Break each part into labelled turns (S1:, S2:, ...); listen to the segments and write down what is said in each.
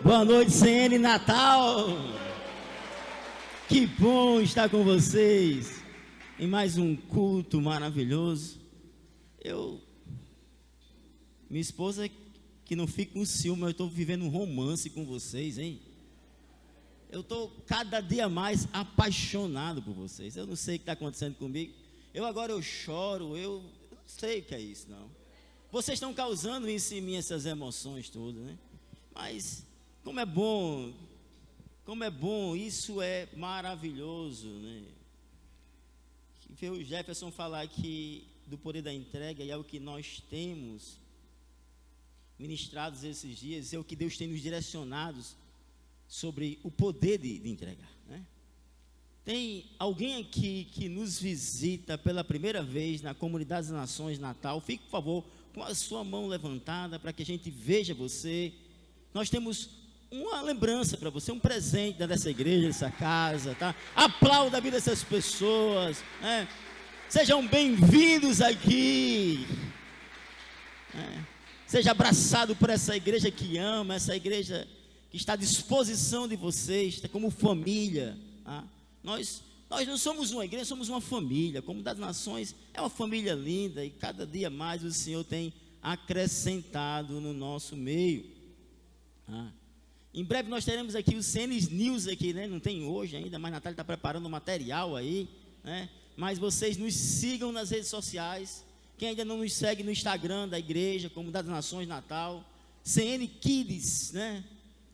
S1: Boa noite, CN Natal. Que bom estar com vocês em mais um culto maravilhoso. Minha esposa que não fica com ciúme, eu estou vivendo um romance com vocês, hein? Eu estou cada dia mais apaixonado por vocês. Eu não sei o que está acontecendo comigo. Agora eu choro, eu não sei o que é isso, não. Vocês estão causando isso em mim, essas emoções todas, né? Mas como é bom, isso é maravilhoso, né? Ver o Jefferson falar aqui do poder da entrega, e é o que nós temos ministrados esses dias, é o que Deus tem nos direcionados sobre o poder de entregar, né? Tem alguém aqui que nos visita pela primeira vez na Comunidade das Nações Natal? Fique, por favor, com a sua mão levantada para que a gente veja você. Nós temos uma lembrança para você, um presente dessa igreja, dessa casa, tá? Aplauda a vida dessas pessoas, né? Sejam bem-vindos aqui, né? Seja abraçado por essa igreja que ama, essa igreja que está à disposição de vocês, como família, tá? Nós não somos uma igreja, somos uma família. Como das Nações é uma família linda, e cada dia mais o Senhor tem acrescentado no nosso meio, tá? Em breve nós teremos aqui o CN News aqui, né? Não tem hoje ainda, mas a Natália está preparando um material aí, né? Mas vocês nos sigam nas redes sociais. Quem ainda não nos segue no Instagram da igreja, Comunidade das Nações Natal, CN Kids, né?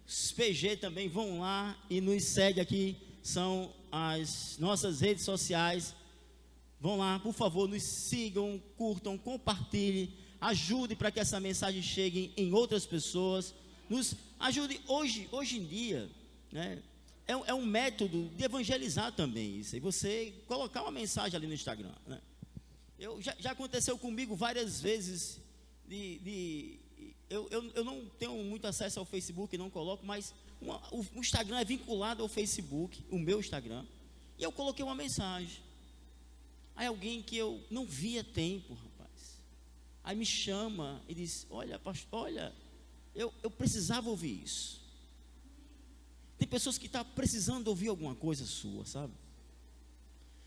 S1: Os PG também vão lá e nos segue aqui, são as nossas redes sociais. Vão lá, por favor, nos sigam, curtam, compartilhem, ajude para que essa mensagem chegue em outras pessoas. Nos ajude hoje em dia, né? É um método de evangelizar também isso, e você colocar uma mensagem ali no Instagram, né? Já aconteceu comigo várias vezes, eu não tenho muito acesso ao Facebook, não coloco, mas o Instagram é vinculado ao Facebook, o meu Instagram, e eu coloquei uma mensagem. Aí alguém que eu não via tempo, rapaz, aí me chama e diz: olha, pastor, olha, eu precisava ouvir isso. Tem pessoas que estão precisando ouvir alguma coisa sua, sabe?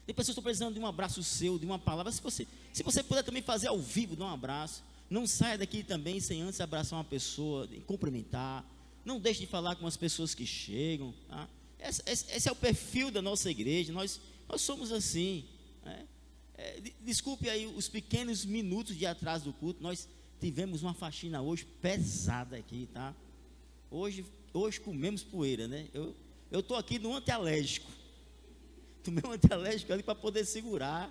S1: Tem pessoas que estão precisando de um abraço seu, de uma palavra. Se você puder também fazer ao vivo, dar um abraço. Não saia daqui também sem antes abraçar uma pessoa, cumprimentar. Não deixe de falar com as pessoas que chegam, tá? Esse é o perfil da nossa igreja. Nós somos assim, né? Desculpe aí os pequenos minutos de atraso do culto. Nós tivemos uma faxina hoje pesada aqui, tá? Hoje comemos poeira, né? Eu estou aqui no antialérgico. Tomei um antialérgico ali para poder segurar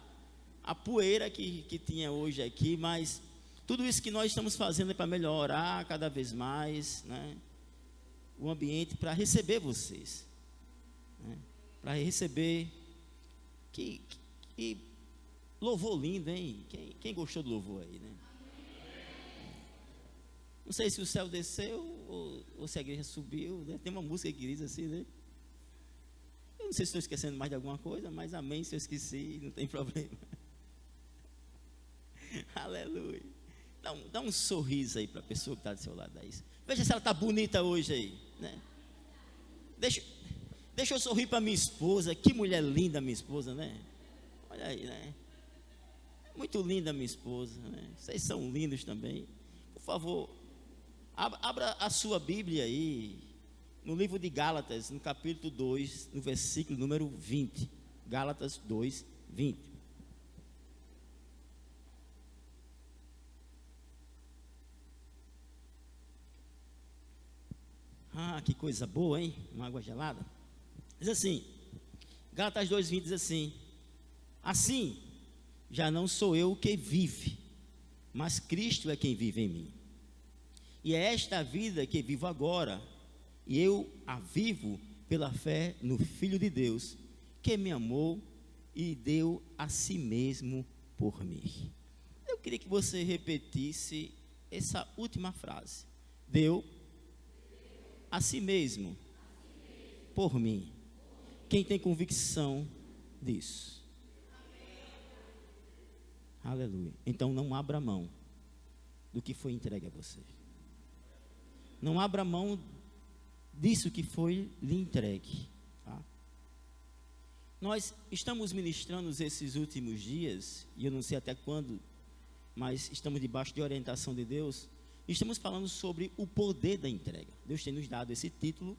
S1: a poeira que tinha hoje aqui. Mas tudo isso que nós estamos fazendo é para melhorar cada vez mais, né, o ambiente, para receber vocês, né? Para receber. Que louvor lindo, hein? Quem gostou do louvor aí, né? Não sei se o céu desceu ou se a igreja subiu, né? Tem uma música que diz assim, né? Eu não sei se estou esquecendo mais de alguma coisa, mas amém se eu esqueci, não tem problema. Aleluia. Dá um sorriso aí para a pessoa que está do seu lado aí. Veja se ela está bonita hoje aí, né? Deixa eu sorrir para minha esposa. Que mulher linda minha esposa, né? Olha aí, né? Muito linda minha esposa, né? Vocês são lindos também. Por favor, abra a sua Bíblia aí, no livro de Gálatas, no capítulo 2, no versículo número 20. Gálatas 2, 20. Ah, que coisa boa, hein? Uma água gelada. Diz assim, Gálatas 2, 20 diz assim: assim, já não sou eu que vive, mas Cristo é quem vive em mim. E é esta vida que vivo agora, e eu a vivo pela fé no Filho de Deus, que me amou e deu a si mesmo por mim. Eu queria que você repetisse essa última frase: deu a si mesmo por mim. Quem tem convicção disso? Aleluia. Então não abra mão do que foi entregue a você. Não abra mão disso que foi lhe entregue. Tá? Nós estamos ministrando esses últimos dias, e eu não sei até quando, mas estamos debaixo de orientação de Deus, e estamos falando sobre o poder da entrega. Deus tem nos dado esse título.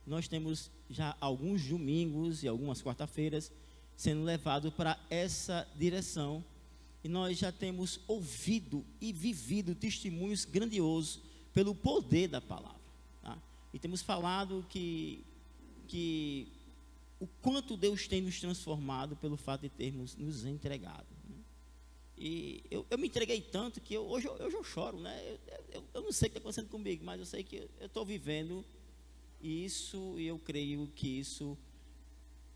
S1: Nós temos já alguns domingos e algumas quarta-feiras sendo levado para essa direção, e nós já temos ouvido e vivido testemunhos grandiosos pelo poder da palavra, tá? E temos falado que o quanto Deus tem nos transformado pelo fato de termos nos entregado, né? E eu me entreguei tanto que hoje eu choro, né? Eu não sei o que está acontecendo comigo, mas eu sei que eu estou vivendo isso, e eu creio que isso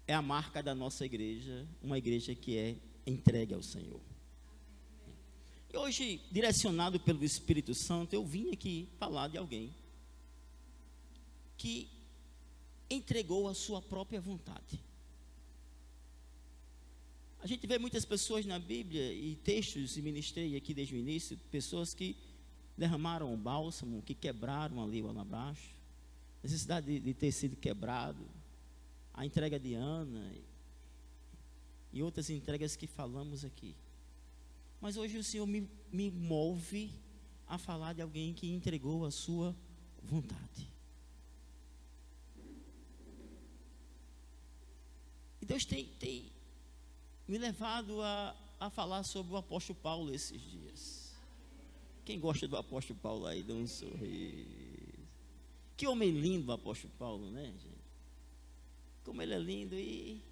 S1: é a marca da nossa igreja, uma igreja que é entregue ao Senhor. E hoje, direcionado pelo Espírito Santo, eu vim aqui falar de alguém que entregou a sua própria vontade. A gente vê muitas pessoas na Bíblia e textos, e ministrei aqui desde o início, pessoas que derramaram o bálsamo, que quebraram ali o abaixo, necessidade de ter sido quebrado, a entrega de Ana e outras entregas que falamos aqui. Mas hoje o Senhor me move a falar de alguém que entregou a sua vontade. E Deus tem me levado a falar sobre o apóstolo Paulo esses dias. Quem gosta do apóstolo Paulo aí, dá um sorriso. Que homem lindo o apóstolo Paulo, né, gente? Como ele é lindo. E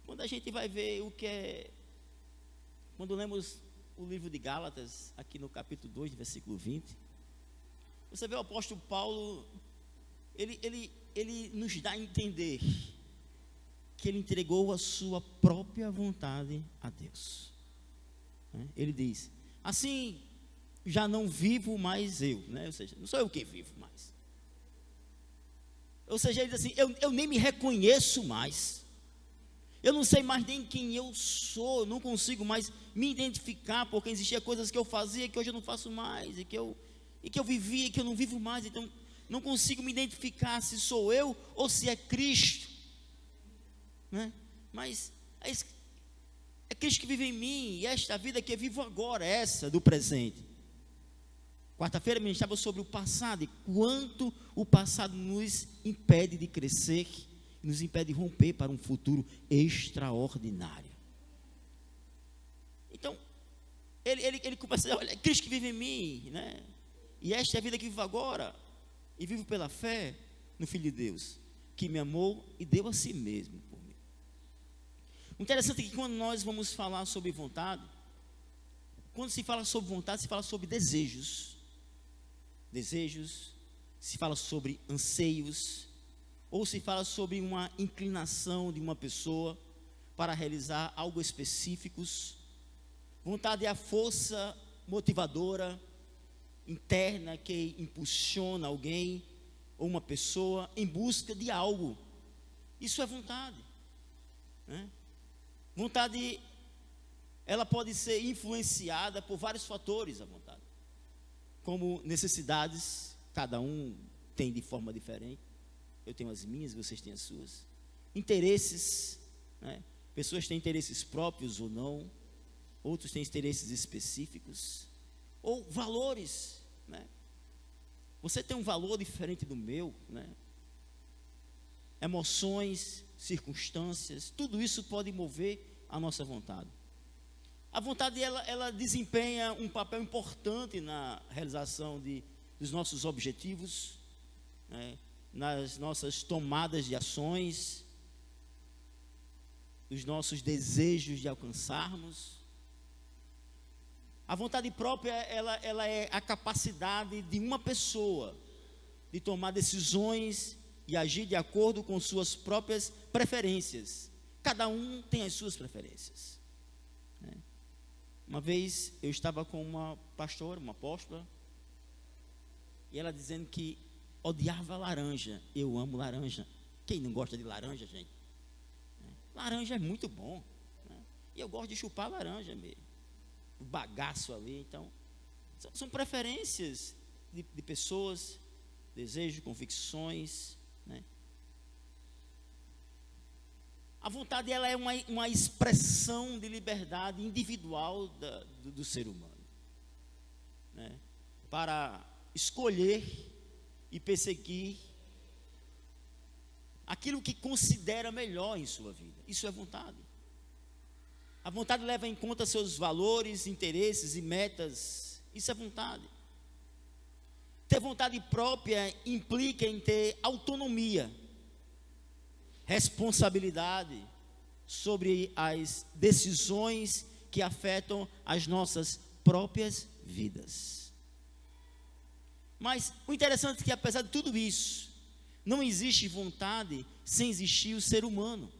S1: quando a gente vai ver o que é, quando lemos o livro de Gálatas, aqui no capítulo 2, versículo 20, você vê o apóstolo Paulo, ele nos dá a entender que ele entregou a sua própria vontade a Deus, né? Ele diz, assim, já não vivo mais eu, né? Ou seja, não sou eu quem vivo mais. Ou seja, ele diz assim, eu nem me reconheço mais. Eu não sei mais nem quem eu sou, não consigo mais me identificar, porque existiam coisas que eu fazia que hoje eu não faço mais, e que eu vivia, que eu não vivo mais. Então não consigo me identificar se sou eu ou se é Cristo, né? Mas é Cristo que vive em mim, e esta vida que eu vivo agora, essa do presente. Quarta-feira eu estava sobre o passado, e quanto o passado nos impede de crescer, nos impede de romper para um futuro extraordinário. Então, ele começa a dizer, olha, é Cristo que vive em mim, né? E esta é a vida que vivo agora, e vivo pela fé no Filho de Deus, que me amou e deu a si mesmo por mim. O interessante é que quando nós vamos falar sobre vontade, quando se fala sobre vontade, se fala sobre desejos, se fala sobre anseios, ou se fala sobre uma inclinação de uma pessoa para realizar algo específicos. Vontade é a força motivadora interna que impulsiona alguém ou uma pessoa em busca de algo. Isso é vontade, né? Vontade, ela pode ser influenciada por vários fatores, a vontade, como necessidades, cada um tem de forma diferente. Eu tenho as minhas, vocês têm as suas. Interesses, né? Pessoas têm interesses próprios ou não, outros têm interesses específicos, ou valores, né? Você tem um valor diferente do meu, né? Emoções, circunstâncias, tudo isso pode mover a nossa vontade. A vontade, ela desempenha um papel importante na realização dos nossos objetivos, né? Nas nossas tomadas de ações, dos nossos desejos de alcançarmos. A vontade própria, ela é a capacidade de uma pessoa de tomar decisões e agir de acordo com suas próprias preferências. Cada um tem as suas preferências, né? Uma vez eu estava com uma pastora, uma apóstola, e ela dizendo que odiava laranja. Eu amo laranja. Quem não gosta de laranja, gente? Laranja é muito bom, né? E eu gosto de chupar laranja mesmo, o bagaço ali. Então, são preferências de pessoas, desejos, convicções, né? A vontade, ela é uma expressão de liberdade individual do ser humano, né? Para escolher e perseguir aquilo que considera melhor em sua vida. Isso é vontade. A vontade leva em conta seus valores, interesses e metas. Isso é vontade. Ter vontade própria implica em ter autonomia, responsabilidade sobre as decisões que afetam as nossas próprias vidas. Mas o interessante é que, apesar de tudo isso, não existe vontade sem existir o ser humano.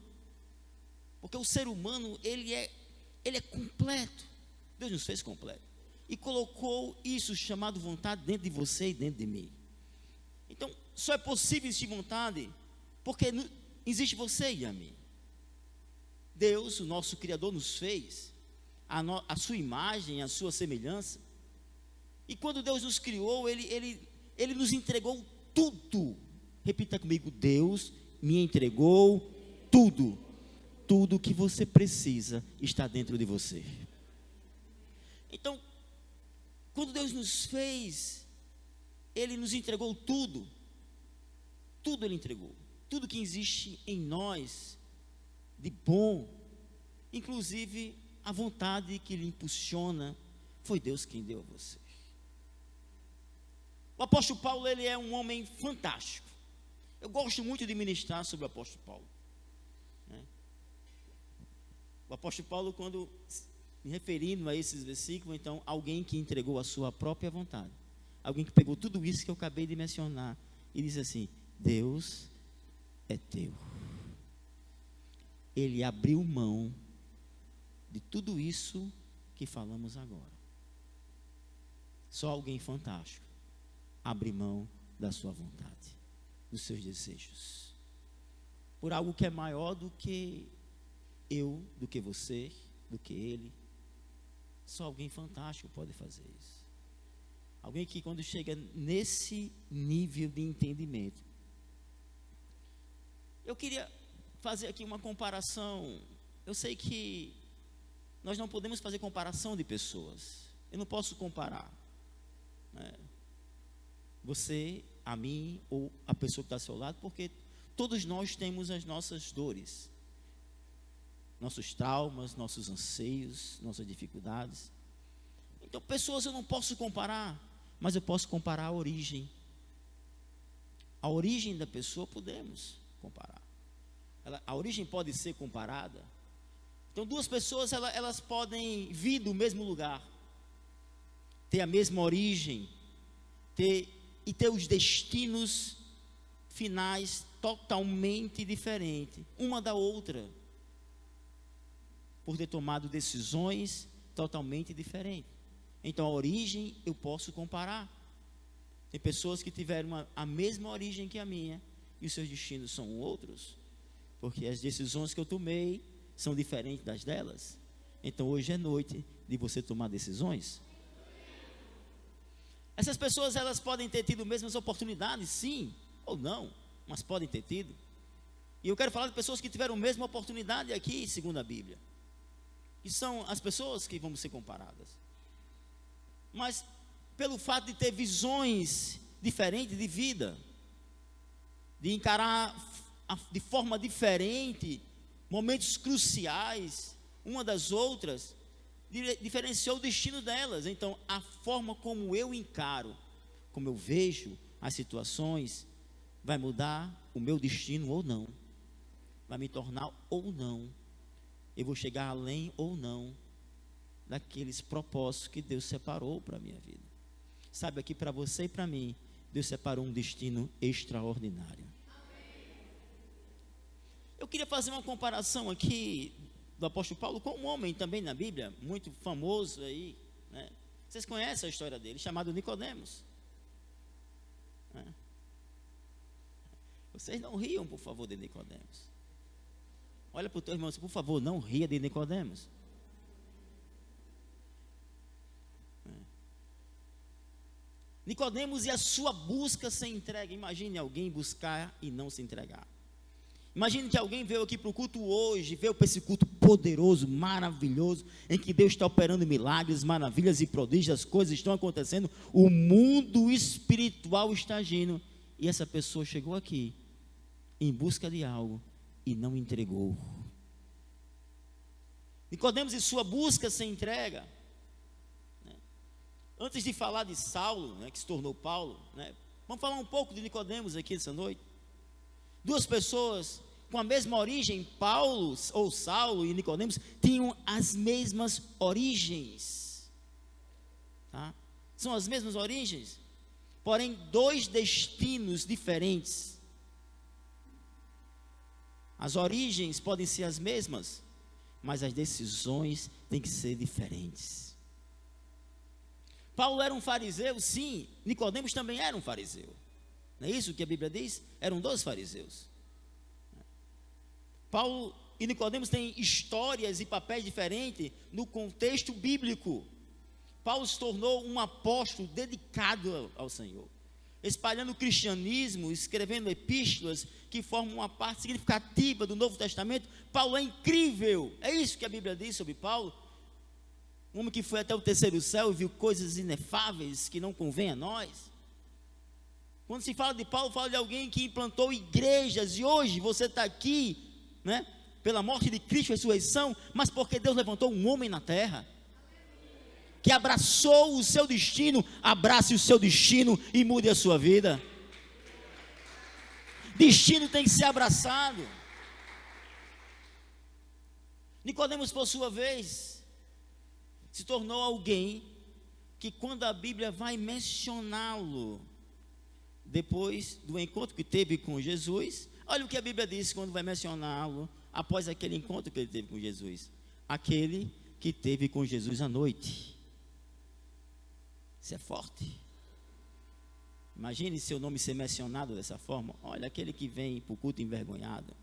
S1: Porque o ser humano, ele é completo. Deus nos fez completo. E colocou isso chamado vontade dentro de você e dentro de mim. Então, só é possível existir vontade porque existe você e a mim. Deus, o nosso Criador, nos fez a sua imagem, a sua semelhança. E quando Deus nos criou, Ele nos entregou tudo. Repita comigo: Deus me entregou tudo. Tudo que você precisa está dentro de você. Então, quando Deus nos fez, Ele nos entregou tudo. Tudo Ele entregou. Tudo que existe em nós de bom, inclusive a vontade que lhe impulsiona, foi Deus quem deu a você. O apóstolo Paulo, ele é um homem fantástico. Eu gosto muito de ministrar sobre o apóstolo Paulo, né? O apóstolo Paulo, quando me referindo a esses versículos, então, alguém que entregou a sua própria vontade, alguém que pegou tudo isso que eu acabei de mencionar e disse assim: Deus é teu. Ele abriu mão de tudo isso que falamos agora. Só alguém fantástico abre mão da sua vontade, dos seus desejos, por algo que é maior do que eu, do que você, do que ele. Só alguém fantástico pode fazer isso. Alguém que, quando chega nesse nível de entendimento. Eu queria fazer aqui uma comparação. Eu sei que nós não podemos fazer comparação de pessoas. Eu não posso comparar, né, você, a mim ou a pessoa que está ao seu lado, porque todos nós temos as nossas dores, nossos traumas, nossos anseios, nossas dificuldades. Então, pessoas eu não posso comparar, mas eu posso comparar a origem. A origem da pessoa podemos comparar. A origem pode ser comparada. Então, duas pessoas, elas podem vir do mesmo lugar, ter a mesma origem, ter os destinos finais totalmente diferentes, uma da outra, por ter tomado decisões totalmente diferentes. Então, a origem eu posso comparar. Tem pessoas que tiveram a mesma origem que a minha, e os seus destinos são outros, porque as decisões que eu tomei são diferentes das delas. Então, hoje é noite de você tomar decisões. Essas pessoas, elas podem ter tido mesmas oportunidades, sim ou não, mas podem ter tido. E eu quero falar de pessoas que tiveram a mesma oportunidade aqui, segundo a Bíblia, que são as pessoas que vamos ser comparadas. Mas pelo fato de ter visões diferentes de vida, de encarar de forma diferente momentos cruciais uma das outras, diferenciou o destino delas. Então, a forma como eu encaro, como eu vejo as situações, vai mudar o meu destino ou não, vai me tornar ou não, eu vou chegar além ou não daqueles propósitos que Deus separou para a minha vida. Sabe, aqui para você e para mim, Deus separou um destino extraordinário. Eu queria fazer uma comparação aqui do apóstolo Paulo com um homem também na Bíblia, muito famoso aí, né? Vocês conhecem a história dele, chamado Nicodemos, né? Vocês não riam, por favor, de Nicodemos. Olha para o teu irmão, por favor, não ria de Nicodemos. Nicodemos e a sua busca sem entrega. Imagine alguém buscar e não se entregar. Imagine que alguém veio aqui para o culto hoje, veio para esse culto poderoso, maravilhoso, em que Deus está operando milagres, maravilhas e prodígios, as coisas estão acontecendo, o mundo espiritual está agindo, e essa pessoa chegou aqui em busca de algo e não entregou. Nicodemos e sua busca sem entrega. Antes de falar de Saulo, que se tornou Paulo, vamos falar um pouco de Nicodemos aqui essa noite. Duas pessoas com a mesma origem, Paulo ou Saulo e Nicodemos, tinham as mesmas origens, tá? São as mesmas origens, porém dois destinos diferentes. As origens podem ser as mesmas, mas as decisões têm que ser diferentes. Paulo era um fariseu, sim. Nicodemos também era um fariseu. Não é isso que a Bíblia diz? Eram dois fariseus. Paulo e Nicodemos têm histórias e papéis diferentes no contexto bíblico. Paulo se tornou um apóstolo dedicado ao Senhor, espalhando o cristianismo, escrevendo epístolas que formam uma parte significativa do Novo Testamento. Paulo é incrível. É isso que a Bíblia diz sobre Paulo. Um homem que foi até o terceiro céu e viu coisas inefáveis que não convém a nós. Quando se fala de Paulo, fala de alguém que implantou igrejas, e hoje você está aqui, pela morte de Cristo e ressurreição, mas porque Deus levantou um homem na terra, que abraçou o seu destino. Abrace o seu destino e mude a sua vida. Destino tem que ser abraçado. Nicodemos, por sua vez, se tornou alguém que, quando a Bíblia vai mencioná-lo, depois do encontro que teve com Jesus, olha o que a Bíblia diz quando vai mencioná-lo, após aquele encontro que ele teve com Jesus: aquele que teve com Jesus à noite. Isso é forte. Imagine seu nome ser mencionado dessa forma. Olha, aquele que vem para o culto envergonhado,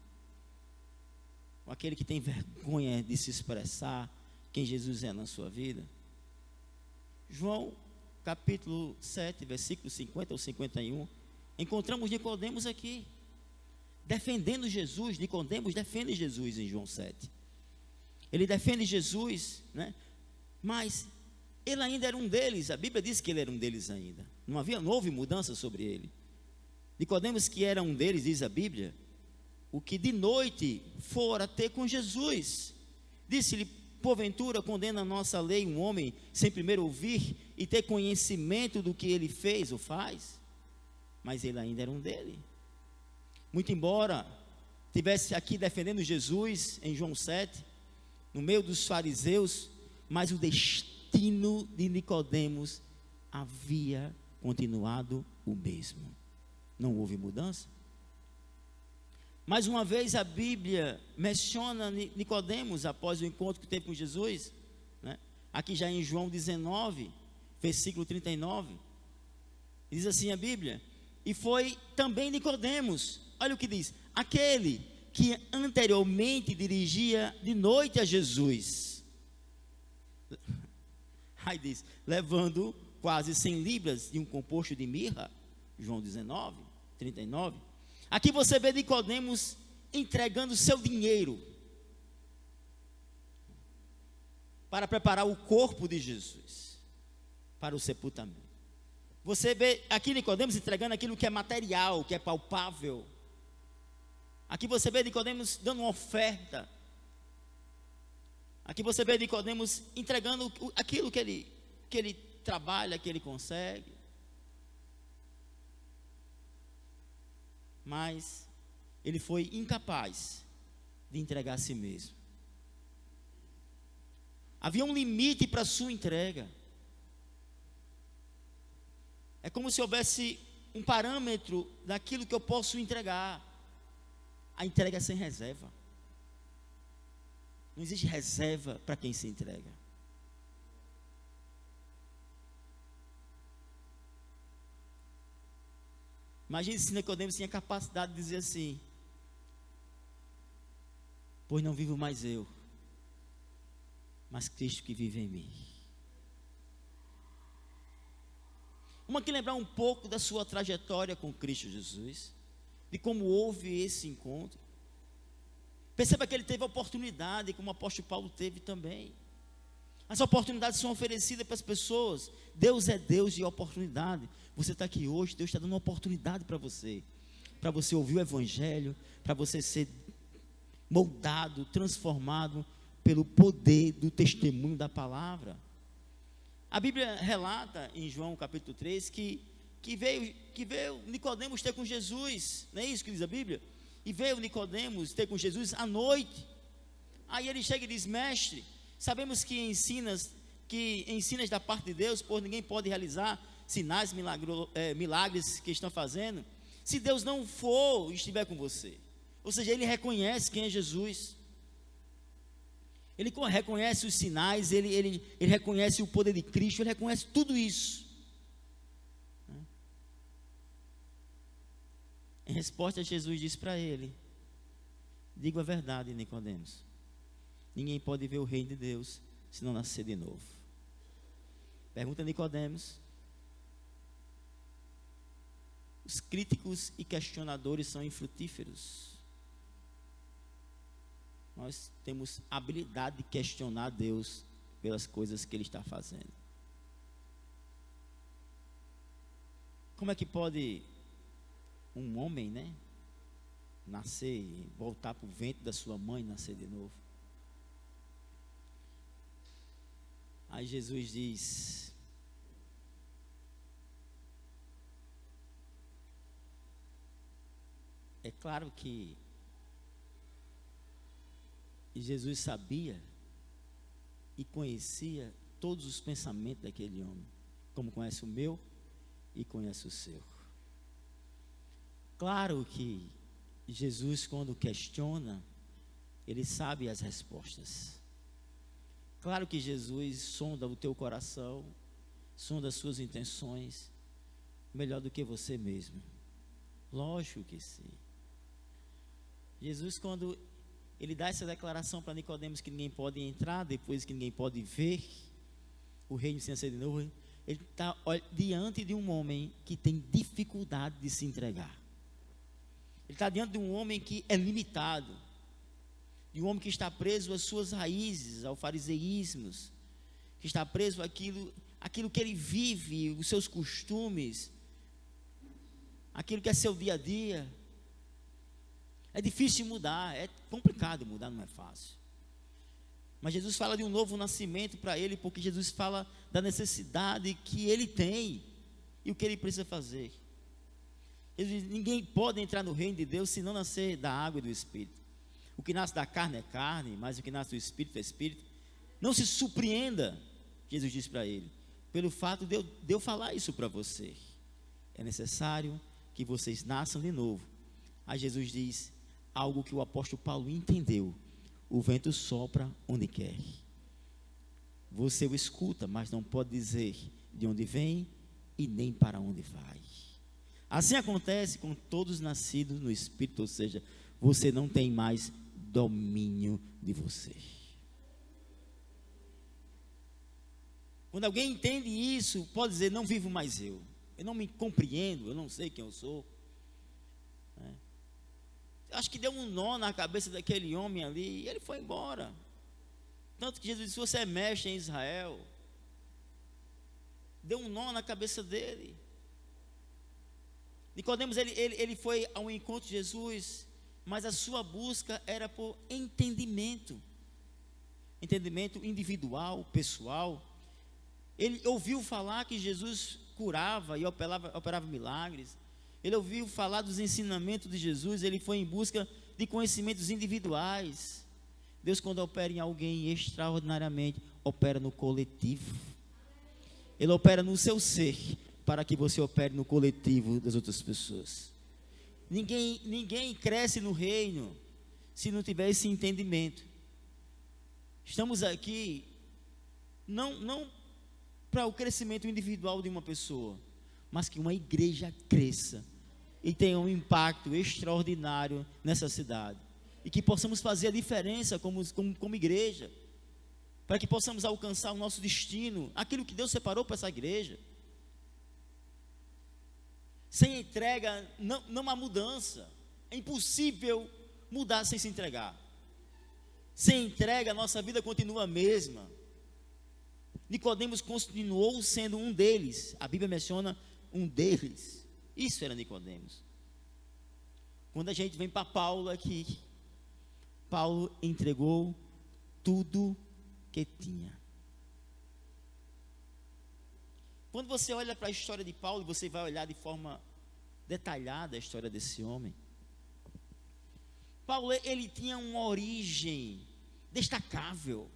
S1: ou aquele que tem vergonha de se expressar quem Jesus é na sua vida. João capítulo 7, versículo 50 ou 51, encontramos Nicodemos aqui, defendendo Jesus. Nicodemos defende Jesus em João 7. Ele defende Jesus, mas ele ainda era um deles. A Bíblia diz que ele era um deles ainda. Não houve mudança sobre ele. Nicodemos, que era um deles, diz a Bíblia, o que de noite fora ter com Jesus, disse-lhe: porventura condena a nossa lei um homem sem primeiro ouvir e ter conhecimento do que ele fez ou faz? Mas ele ainda era um dele. Muito embora estivesse aqui defendendo Jesus em João 7, no meio dos fariseus, mas o destino de Nicodemos havia continuado o mesmo. Não houve mudança. Mais uma vez a Bíblia menciona Nicodemos após o encontro que teve com Jesus, aqui já em João 19, versículo 39, diz assim a Bíblia: e foi também Nicodemos, olha o que diz, aquele que anteriormente dirigia de noite a Jesus, aí diz, levando quase 100 libras de um composto de mirra, João 19, 39, aqui você vê Nicodemos entregando seu dinheiro para preparar o corpo de Jesus para o sepultamento. Você vê aqui Nicodemos entregando aquilo que é material, que é palpável. Aqui você vê Nicodemos dando uma oferta. Aqui você vê Nicodemos entregando aquilo que ele trabalha, que ele consegue. Mas ele foi incapaz de entregar a si mesmo. Havia um limite para a sua entrega. É como se houvesse um parâmetro daquilo que eu posso entregar. A entrega é sem reserva. Não existe reserva para quem se entrega. Imagine se Nicodemos tinha a capacidade de dizer assim: pois não vivo mais eu, mas Cristo que vive em mim. Vamos aqui lembrar um pouco da sua trajetória com Cristo Jesus, de como houve esse encontro. Perceba que ele teve a oportunidade, como o apóstolo Paulo teve também. As oportunidades são oferecidas para as pessoas. Deus é Deus de oportunidade. Você está aqui hoje, Deus está dando uma oportunidade para você ouvir o Evangelho, para você ser moldado, transformado pelo poder do testemunho da palavra. A Bíblia relata em João capítulo 3 que veio Nicodemos ter com Jesus, não é isso que diz a Bíblia? E veio Nicodemos ter com Jesus à noite. Aí ele chega e diz: mestre, sabemos que ensinas da parte de Deus, pois ninguém pode realizar sinais, milagres que estão fazendo, se Deus não for e estiver com você. Ou seja, ele reconhece quem é Jesus. Ele reconhece os sinais, ele reconhece o poder de Cristo, ele reconhece tudo isso. Em resposta, Jesus disse para ele: digo a verdade, Nicodemos, ninguém pode ver o reino de Deus se não nascer de novo. Pergunta a Nicodemos. Os críticos e questionadores são infrutíferos. Nós temos habilidade de questionar Deus pelas coisas que Ele está fazendo. Como é que pode um homem, nascer e voltar para o ventre da sua mãe e nascer de novo? Aí Jesus diz: é claro que Jesus sabia e conhecia todos os pensamentos daquele homem, como conhece o meu e conhece o seu. Claro que Jesus, quando questiona, ele sabe as respostas. Claro que Jesus sonda o teu coração, sonda as suas intenções, melhor do que você mesmo. Lógico que sim. Jesus, quando ele dá essa declaração para Nicodemos que ninguém pode entrar, depois que ninguém pode ver o reino sem ser de novo, ele está diante de um homem que tem dificuldade de se entregar. Ele está diante de um homem que é limitado, de um homem que está preso às suas raízes, ao fariseísmos, que está preso àquilo que ele vive, os seus costumes, aquilo que é seu dia a dia. É difícil mudar, é complicado mudar, não é fácil. Mas Jesus fala de um novo nascimento para ele, porque Jesus fala da necessidade que ele tem e o que ele precisa fazer. Ele diz: ninguém pode entrar no reino de Deus se não nascer da água e do Espírito. O que nasce da carne é carne, mas o que nasce do Espírito é Espírito. Não se surpreenda, Jesus disse para ele, pelo fato de eu falar isso para você. É necessário que vocês nasçam de novo. Aí Jesus diz algo que o apóstolo Paulo entendeu: o vento sopra onde quer. Você o escuta, mas não pode dizer de onde vem e nem para onde vai. Assim acontece com todos nascidos no Espírito, ou seja, você não tem mais domínio de você. Quando alguém entende isso, pode dizer: não vivo mais eu não me compreendo, eu não sei quem eu sou. Acho que deu um nó na cabeça daquele homem ali e ele foi embora. Tanto que Jesus disse: você é mestre em Israel. Deu um nó na cabeça dele. Nicodemos, ele foi ao encontro de Jesus, mas a sua busca era por entendimento individual, pessoal. Ele ouviu falar que Jesus curava e operava milagres. Ele ouviu falar dos ensinamentos de Jesus. Ele foi em busca de conhecimentos individuais. Deus, quando opera em alguém extraordinariamente, opera no coletivo. Ele opera no seu ser, para que você opere no coletivo das outras pessoas. Ninguém cresce no reino se não tiver esse entendimento. Estamos aqui não para o crescimento individual de uma pessoa, mas que uma igreja cresça e tenha um impacto extraordinário nessa cidade, e que possamos fazer a diferença como igreja, para que possamos alcançar o nosso destino, aquilo que Deus separou para essa igreja. Sem entrega não há mudança. É impossível mudar sem se entregar. Sem entrega, a nossa vida continua a mesma. Nicodemos continuou sendo um deles. A Bíblia menciona um deles. Isso era Nicodemos. Quando a gente vem para Paulo aqui, Paulo entregou tudo que tinha. Quando você olha para a história de Paulo, você vai olhar de forma detalhada a história desse homem. Paulo, ele tinha uma origem destacável.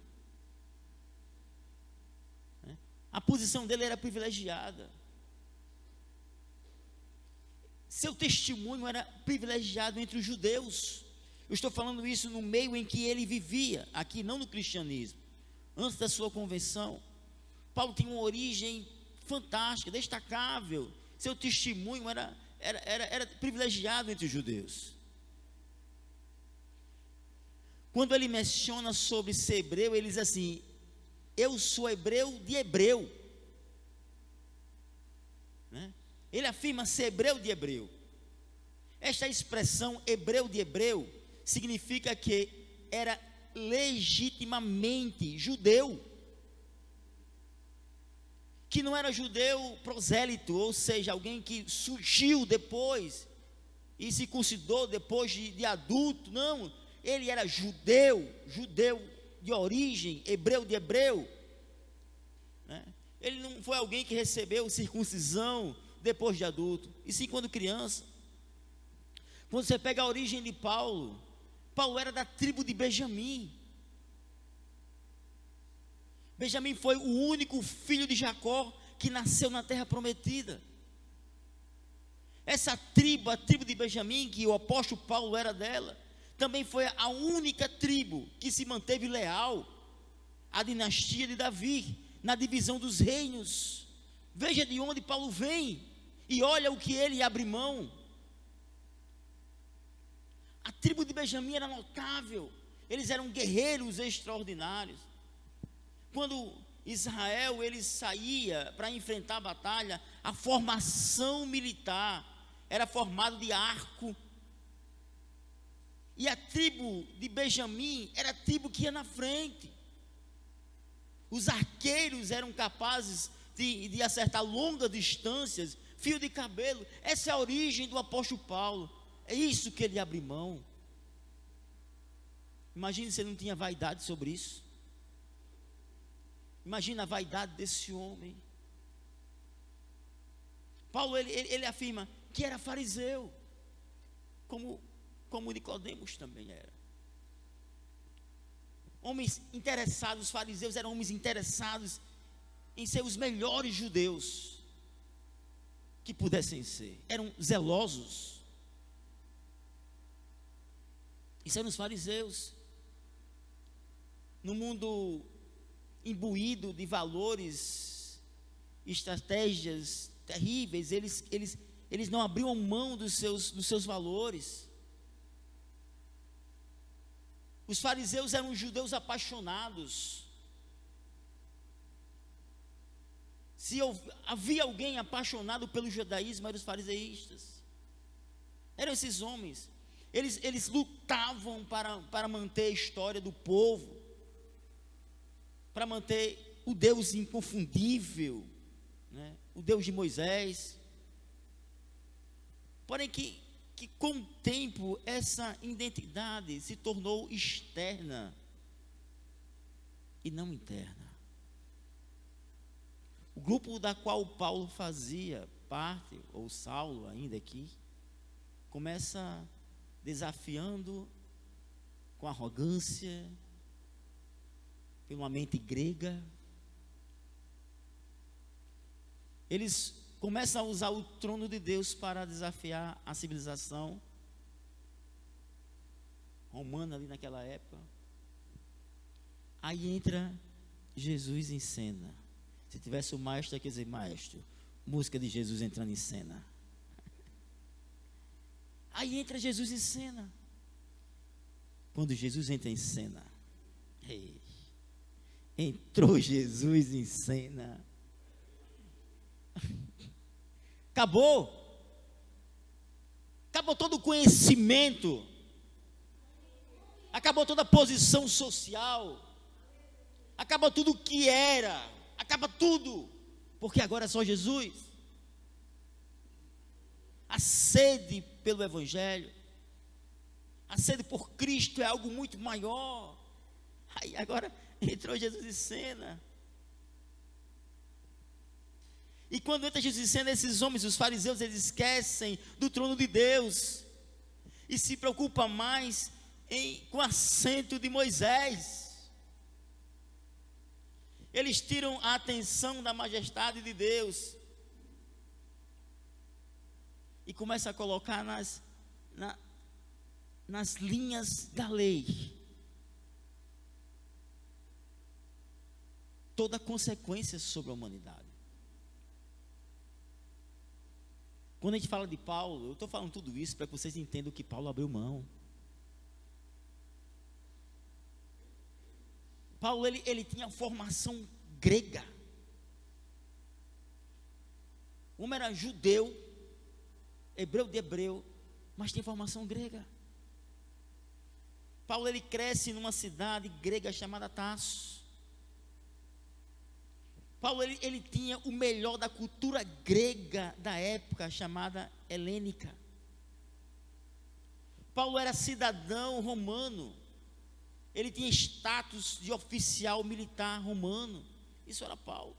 S1: A posição dele era privilegiada. Seu testemunho era privilegiado entre os judeus. Eu estou falando isso no meio em que ele vivia, aqui não no cristianismo. Antes da sua conversão, Paulo tinha uma origem fantástica, destacável. Seu testemunho era privilegiado entre os judeus. Quando ele menciona sobre ser hebreu, ele diz assim: eu sou hebreu de hebreu. Né? Ele afirma ser hebreu de hebreu. Esta expressão hebreu de hebreu significa que era legitimamente judeu, que não era judeu prosélito, ou seja, alguém que surgiu depois e se considerou depois de adulto. Não, ele era judeu de origem, hebreu de hebreu, né? Ele não foi alguém que recebeu circuncisão depois de adulto, e sim quando criança. Quando você pega a origem de Paulo, Paulo era da tribo de Benjamim. Benjamim foi o único filho de Jacó que nasceu na terra prometida. Essa tribo, a tribo de Benjamim, que o apóstolo Paulo era dela, também foi a única tribo que se manteve leal à dinastia de Davi, na divisão dos reinos. Veja de onde Paulo vem e olha o que ele abre mão. A tribo de Benjamim era notável, eles eram guerreiros extraordinários. Quando Israel ele saía para enfrentar a batalha, a formação militar era formada de arco. E a tribo de Benjamim era a tribo que ia na frente. Os arqueiros eram capazes de acertar longas distâncias, fio de cabelo. Essa é a origem do apóstolo Paulo. É isso que ele abre mão. Imagine se ele não tinha vaidade sobre isso. Imagina a vaidade desse homem. Paulo ele afirma que era fariseu, como Nicodemos também era. Homens interessados, os fariseus eram homens interessados em ser os melhores judeus que pudessem ser. Eram zelosos. Isso eram os fariseus. No mundo imbuído de valores, estratégias terríveis, eles não abriam mão dos seus valores. Os fariseus eram judeus apaixonados. Se havia alguém apaixonado pelo judaísmo, eram os fariseístas. Eram esses homens. Eles lutavam para manter a história do povo, para manter o Deus inconfundível, né? O Deus de Moisés. Porém que com o tempo essa identidade se tornou externa e não interna. O grupo da qual Paulo fazia parte, ou Saulo ainda aqui, começa desafiando com arrogância, por uma mente grega. Eles começam a usar o trono de Deus para desafiar a civilização romana ali naquela época. Aí entra Jesus em cena. Se tivesse o maestro aqui, dizer: maestro, música de Jesus entrando em cena. Aí entra Jesus em cena. Quando Jesus entra em cena, entrou Jesus em cena. Acabou. acabou todo o conhecimento, acabou toda a posição social, acaba tudo o que era, acaba tudo, porque agora é só Jesus. A sede pelo Evangelho, a sede por Cristo é algo muito maior. Aí agora entrou Jesus em cena. E quando entra Jesus em cena, esses homens, os fariseus, eles esquecem do trono de Deus e se preocupam mais com o assento de Moisés. Eles tiram a atenção da majestade de Deus e começam a colocar nas linhas da lei toda a consequência sobre a humanidade. Quando a gente fala de Paulo, eu estou falando tudo isso para que vocês entendam que Paulo abriu mão. Paulo, ele tinha formação grega. O homem era judeu, hebreu de hebreu, mas tinha formação grega. Paulo, ele cresce numa cidade grega chamada Tarso. Paulo, ele tinha o melhor da cultura grega da época, chamada helênica. Paulo era cidadão romano. Ele tinha status de oficial militar romano. Isso era Paulo.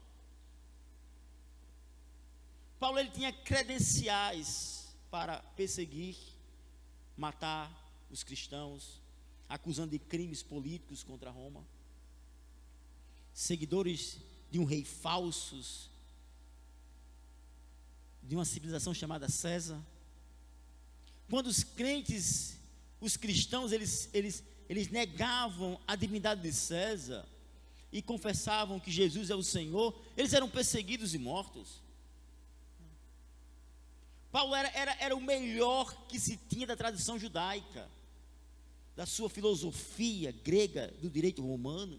S1: Paulo, ele tinha credenciais para perseguir, matar os cristãos, acusando de crimes políticos contra Roma. Seguidores de um rei falsos, de uma civilização chamada César. Quando os crentes, os cristãos, eles negavam a divindade de César e confessavam que Jesus é o Senhor, eles eram perseguidos e mortos. Paulo era o melhor que se tinha da tradição judaica, da sua filosofia grega, do direito romano.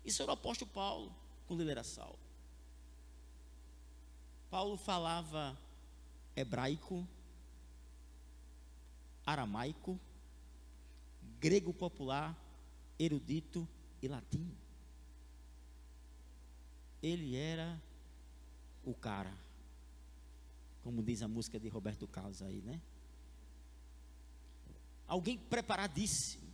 S1: Isso era o apóstolo Paulo, quando ele era Saulo. Paulo falava hebraico, aramaico, grego popular, erudito e latim. Ele era o cara, como diz a música de Roberto Carlos aí, né? Alguém preparadíssimo.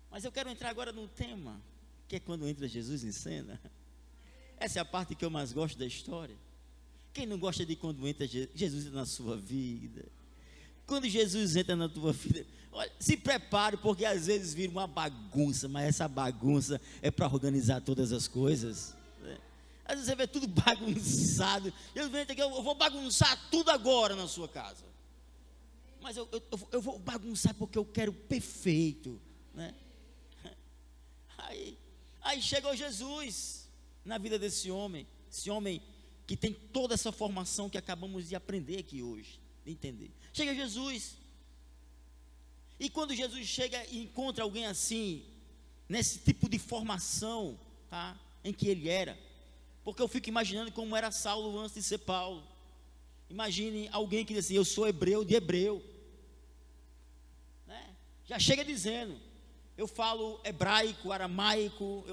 S1: Mas eu quero entrar agora no tema, que é quando entra Jesus em cena. Essa é a parte que eu mais gosto da história. Quem não gosta de quando entra Jesus na sua vida? Quando Jesus entra na tua vida, olha, se prepare, porque às vezes vira uma bagunça, mas essa bagunça é para organizar todas as coisas, né? Às vezes você vê tudo bagunçado. Eu vou bagunçar tudo agora na sua casa. Mas eu vou bagunçar porque eu quero perfeito, né? Aí chegou Jesus na vida desse homem, esse homem que tem toda essa formação que acabamos de aprender aqui hoje, de entender. Chega Jesus, e quando Jesus chega e encontra alguém assim, nesse tipo de formação, tá, em que ele era, porque eu fico imaginando como era Saulo antes de ser Paulo. Imagine alguém que diz assim: eu sou hebreu de hebreu, né? Já chega dizendo: eu falo hebraico, aramaico,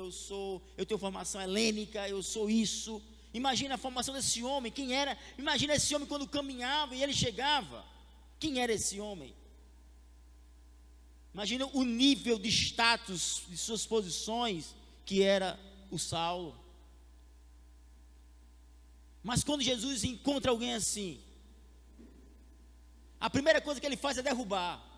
S1: eu tenho formação helênica, eu sou isso. Imagina a formação desse homem, quem era? Imagina esse homem quando caminhava e ele chegava. Quem era esse homem? Imagina o nível de status de suas posições que era o Saulo. Mas quando Jesus encontra alguém assim, a primeira coisa que ele faz é derrubar.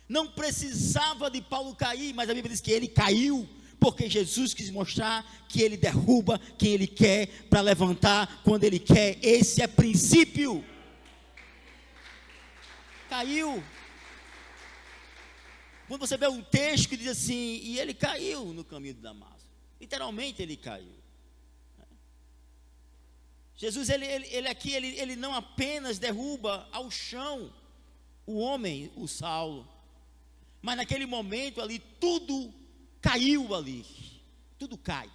S1: Não precisava de Paulo cair, mas a Bíblia diz que ele caiu, porque Jesus quis mostrar que ele derruba quem ele quer, para levantar quando ele quer. Esse é princípio. Caiu. Quando você vê um texto que diz assim: e ele caiu no caminho de Damasco. Literalmente ele caiu. Jesus, ele não apenas derruba ao chão o homem, o Saulo, mas naquele momento ali, tudo caiu ali, tudo cai.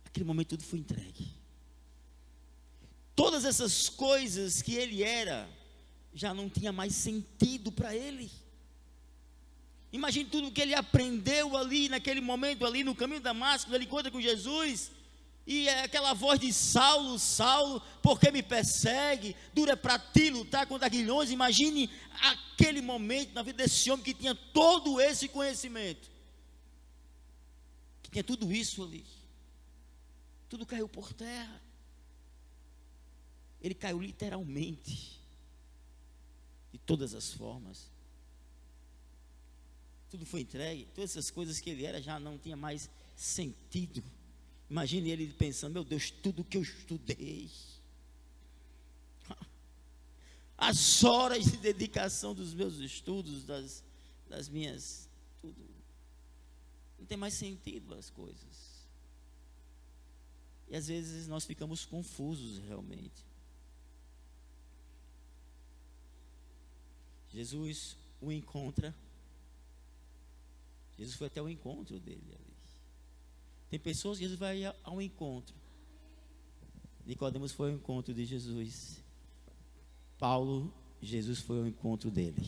S1: Naquele momento tudo foi entregue. todas essas coisas que ele era, já não tinha mais sentido para ele. Imagine tudo que ele aprendeu ali, naquele momento, ali no caminho de Damasco, ele encontra com Jesus, e é aquela voz de Saulo, Saulo, por que me persegue? Dura para ti lutar contra aguilhões. Imagine aquele momento na vida desse homem que tinha todo esse conhecimento, que tinha tudo isso ali, tudo caiu por terra. Ele caiu literalmente, de todas as formas. Tudo foi entregue, todas essas coisas que ele era já não tinha mais sentido. Imagine ele pensando, meu Deus, tudo que eu estudei, as horas de dedicação dos meus estudos, das minhas, tudo, não tem mais sentido as coisas. E às vezes nós ficamos confusos realmente. Jesus o encontra. Jesus foi até o encontro dele ali. Tem pessoas que Jesus vai ao encontro. Nicodemos foi ao encontro de Jesus. Paulo, Jesus foi ao encontro dele.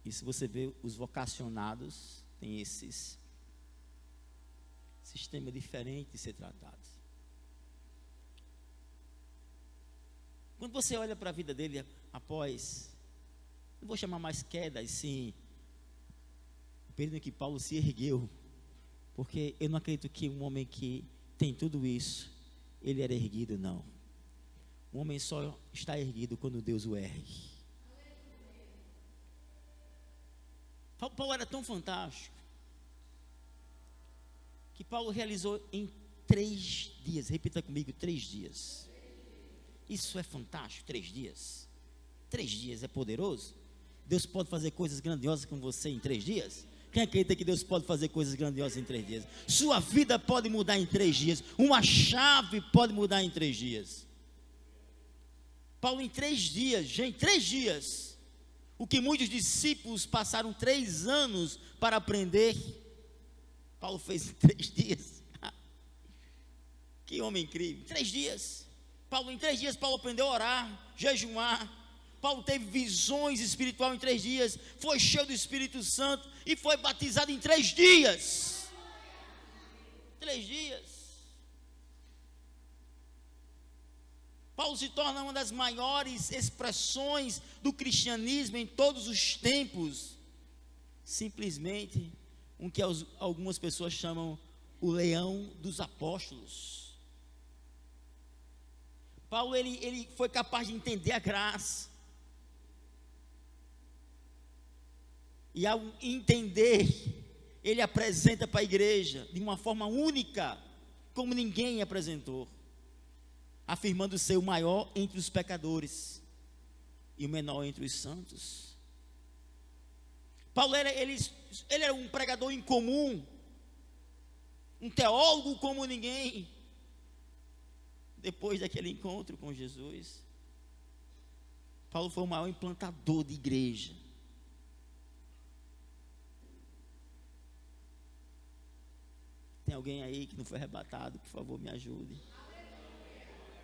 S1: E se você vê os vocacionados, tem esses sistema diferente de ser tratado. Quando você olha para a vida dele após, não vou chamar mais queda, sim, o período em que Paulo se ergueu, porque eu não acredito que um homem que tem tudo isso, ele era erguido, não. Um homem só está erguido quando Deus o ergue. Paulo era tão fantástico, que Paulo realizou em 3 dias, repita comigo, 3 dias. Isso é fantástico, 3 dias. 3 dias é poderoso. Deus pode fazer coisas grandiosas com você em 3 dias? Quem acredita que Deus pode fazer coisas grandiosas em 3 dias? Sua vida pode mudar em 3 dias. Uma chave pode mudar em 3 dias. Paulo em 3 dias, gente, 3 dias. O que muitos discípulos passaram 3 anos para aprender, Paulo fez em 3 dias. Que homem incrível. 3 dias. Em 3 dias, Paulo aprendeu a orar, jejuar. Paulo teve visões espirituais em 3 dias. Foi cheio do Espírito Santo e foi batizado em 3 dias. 3 dias. Paulo se torna uma das maiores expressões do cristianismo em todos os tempos. Simplesmente o que algumas pessoas chamam o leão dos apóstolos. Paulo ele foi capaz de entender a graça. E ao entender, ele apresenta para a igreja de uma forma única, como ninguém apresentou, afirmando ser o maior entre os pecadores e o menor entre os santos. Paulo ele era um pregador incomum, um teólogo como ninguém. Depois daquele encontro com Jesus, Paulo foi o maior implantador de igreja. Tem alguém aí que não foi arrebatado? Por favor, me ajude.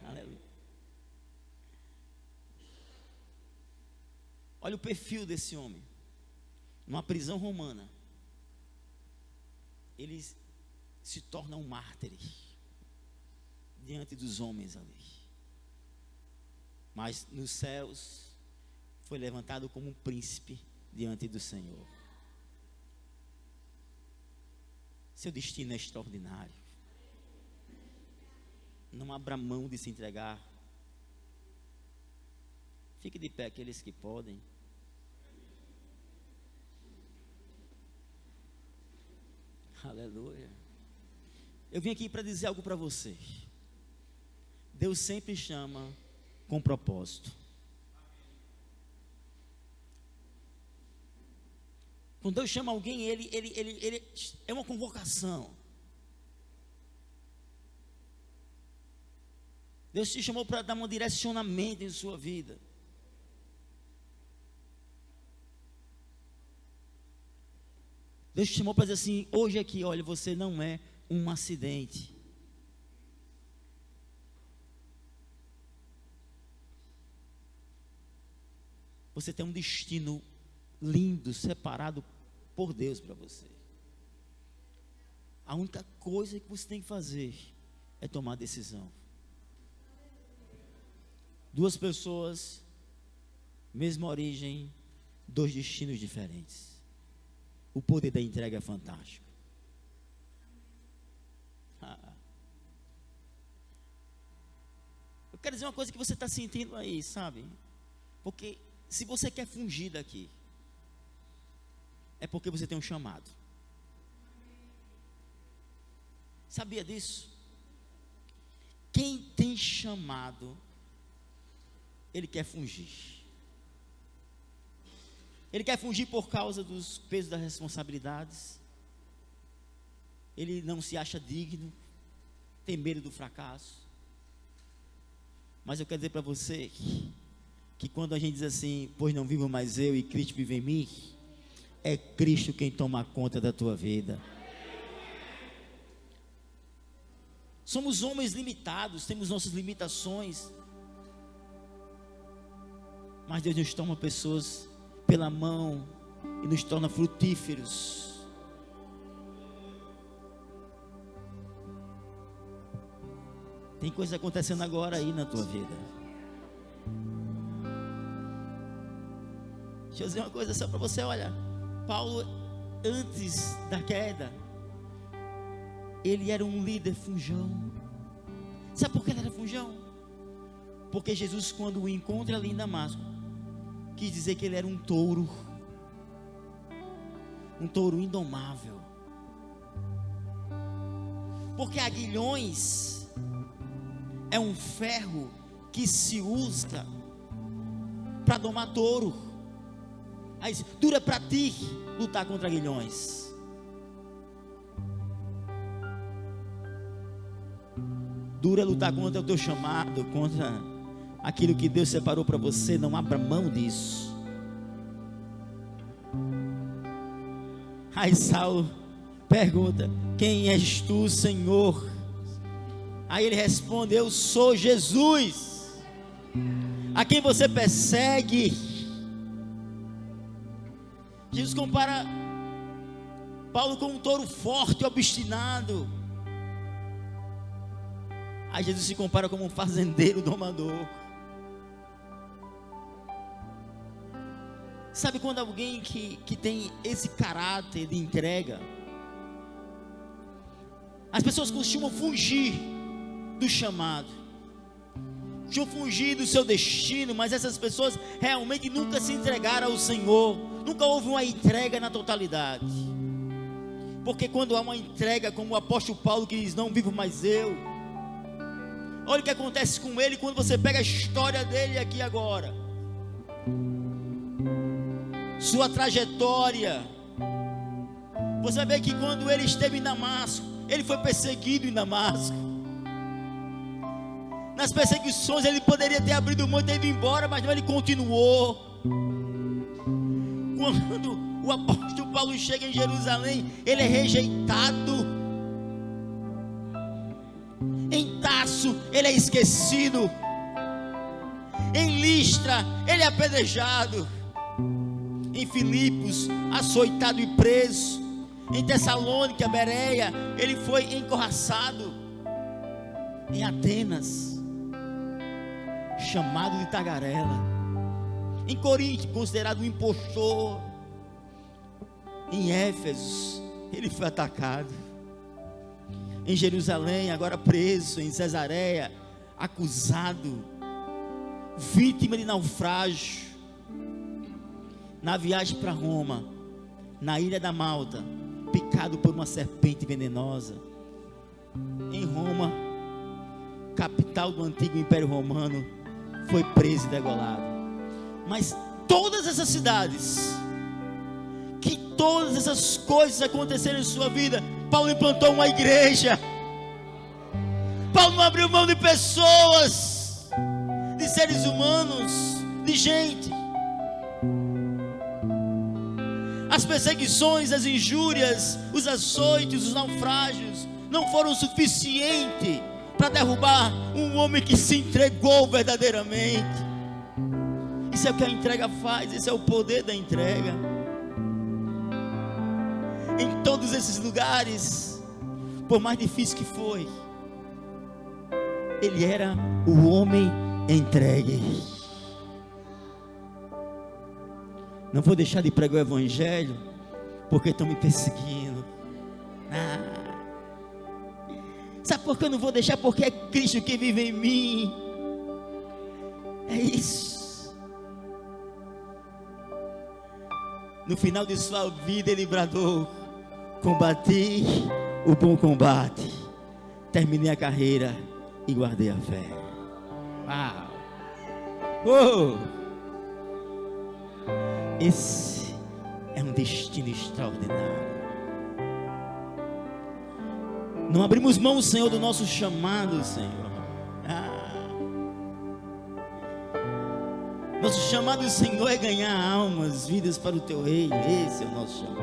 S1: Aleluia. Olha o perfil desse homem. Numa prisão romana, ele se torna um mártir diante dos homens ali. Mas nos céus foi levantado como um príncipe diante do Senhor. Seu destino é extraordinário. Não abra mão de se entregar. Fique de pé aqueles que podem. Aleluia. Eu vim aqui para dizer algo para você. Deus sempre chama com propósito. Quando Deus chama alguém, ele é uma convocação. Deus te chamou para dar um direcionamento em sua vida. Deus te chamou para dizer assim, hoje aqui, olha, você não é um acidente. Você tem um destino lindo, separado por Deus para você. A única coisa que você tem que fazer é tomar decisão. Duas pessoas, mesma origem, dois destinos diferentes. O poder da entrega é fantástico. Eu quero dizer uma coisa que você está sentindo aí, sabe? Porque se você quer fugir daqui, é porque você tem um chamado. Sabia disso? Quem tem chamado, ele quer fugir. Ele quer fugir por causa dos pesos das responsabilidades. Ele não se acha digno, tem medo do fracasso. Mas eu quero dizer para você que quando a gente diz assim, pois não vivo mais eu e Cristo vive em mim, é Cristo quem toma conta da tua vida. Somos homens limitados, temos nossas limitações, mas Deus nos toma pessoas pela mão e nos torna frutíferos. Tem coisa acontecendo agora aí na tua vida. Deixa eu dizer uma coisa só para você, olha. Paulo, antes da queda, ele era um líder fujão. Sabe por que ele era fujão? Porque Jesus, quando o encontra ali em Damasco, quis dizer que ele era um touro indomável. Porque aguilhões é um ferro que se usa para domar touro. Aí dura para ti lutar contra aguilhões. Dura lutar contra o teu chamado, contra aquilo que Deus separou para você. Não abra mão disso. Aí Saulo pergunta: quem és tu, Senhor? Aí ele responde: eu sou Jesus, a quem você persegue. Jesus compara Paulo com um touro forte e obstinado. Aí Jesus se compara como um fazendeiro domador. Sabe quando alguém que tem esse caráter de entrega, as pessoas costumam fugir do chamado, costumam fugir do seu destino, mas essas pessoas realmente nunca se entregaram ao Senhor, nunca houve uma entrega na totalidade. Porque quando há uma entrega, como o apóstolo Paulo que diz, não vivo mais eu, olha o que acontece com ele quando você pega a história dele aqui agora, sua trajetória. Você vai ver que quando ele esteve em Damasco, ele foi perseguido em Damasco. Nas perseguições ele poderia ter abrido mão e ter ido embora, mas não, ele continuou. Quando o apóstolo Paulo chega em Jerusalém, ele é rejeitado. Em Tarso ele é esquecido. Em Listra ele é apedrejado. Em Filipos, açoitado e preso. Em Tessalônica, Bereia, ele foi encorraçado. Em Atenas, chamado de tagarela. Em Corinto, considerado um impostor. Em Éfeso, ele foi atacado. Em Jerusalém, agora preso. Em Cesareia, acusado, vítima de naufrágio. Na viagem para Roma, na ilha da Malta, picado por uma serpente venenosa. Em Roma, capital do antigo Império Romano, foi preso e degolado. Mas todas essas cidades, que todas essas coisas aconteceram em sua vida, Paulo implantou uma igreja. Paulo não abriu mão de pessoas, de seres humanos, de gente. As perseguições, as injúrias, os açoites, os naufrágios não foram suficientes para derrubar um homem que se entregou verdadeiramente. Isso é o que a entrega faz, esse é o poder da entrega. Em todos esses lugares, por mais difícil que foi, ele era o homem entregue. Não vou deixar de pregar o evangelho, porque estão me perseguindo. Sabe por que eu não vou deixar? Porque é Cristo que vive em mim. É isso. No final de sua vida ele bradou: combati o bom combate, terminei a carreira e guardei a fé. Uau! Esse é um destino extraordinário. Não abrimos mão, Senhor, do nosso chamado, Senhor. Nosso chamado, Senhor, é ganhar almas, vidas para o Teu reino. Esse é o nosso chamado.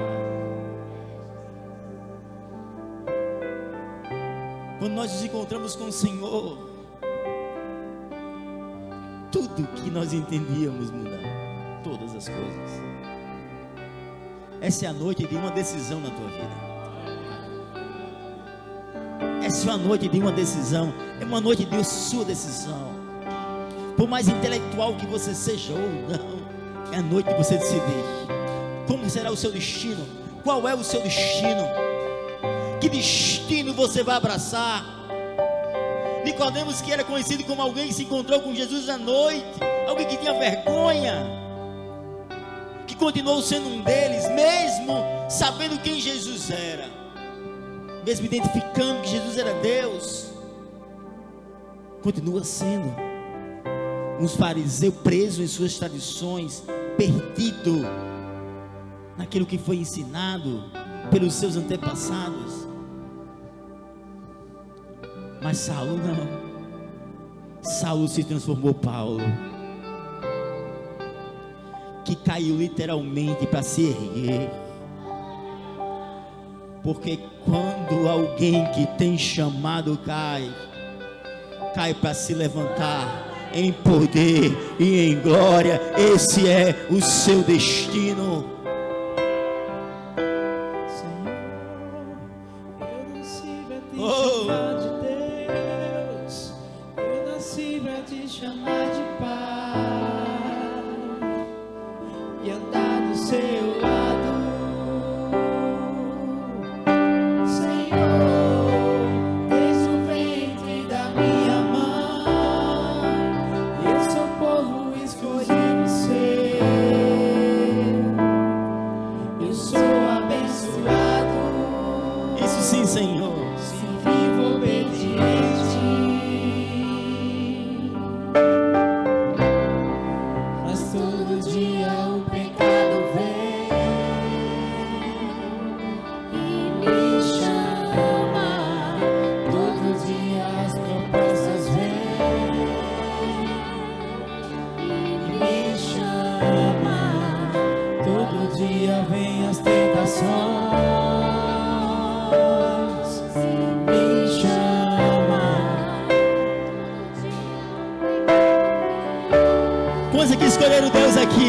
S1: Quando nós nos encontramos com o Senhor, tudo que nós entendíamos mudar, todas as coisas. Essa é a noite de uma decisão na tua vida. Essa é a noite de uma decisão. É uma noite de sua decisão. Por mais intelectual que você seja ou não, é a noite de você decidir como será o seu destino. Qual é o seu destino? Que destino você vai abraçar? Nicodemos, que era conhecido como alguém que se encontrou com Jesus à noite, alguém que tinha vergonha, que continuou sendo um deles, mesmo sabendo quem Jesus era, mesmo identificando que Jesus era Deus, continua sendo um fariseu preso em suas tradições, perdido naquilo que foi ensinado pelos seus antepassados. Mas Saulo não. Saulo se transformou Paulo, que caiu literalmente para se erguer. Porque quando alguém que tem chamado cai para se levantar em poder e em glória, esse é o seu destino.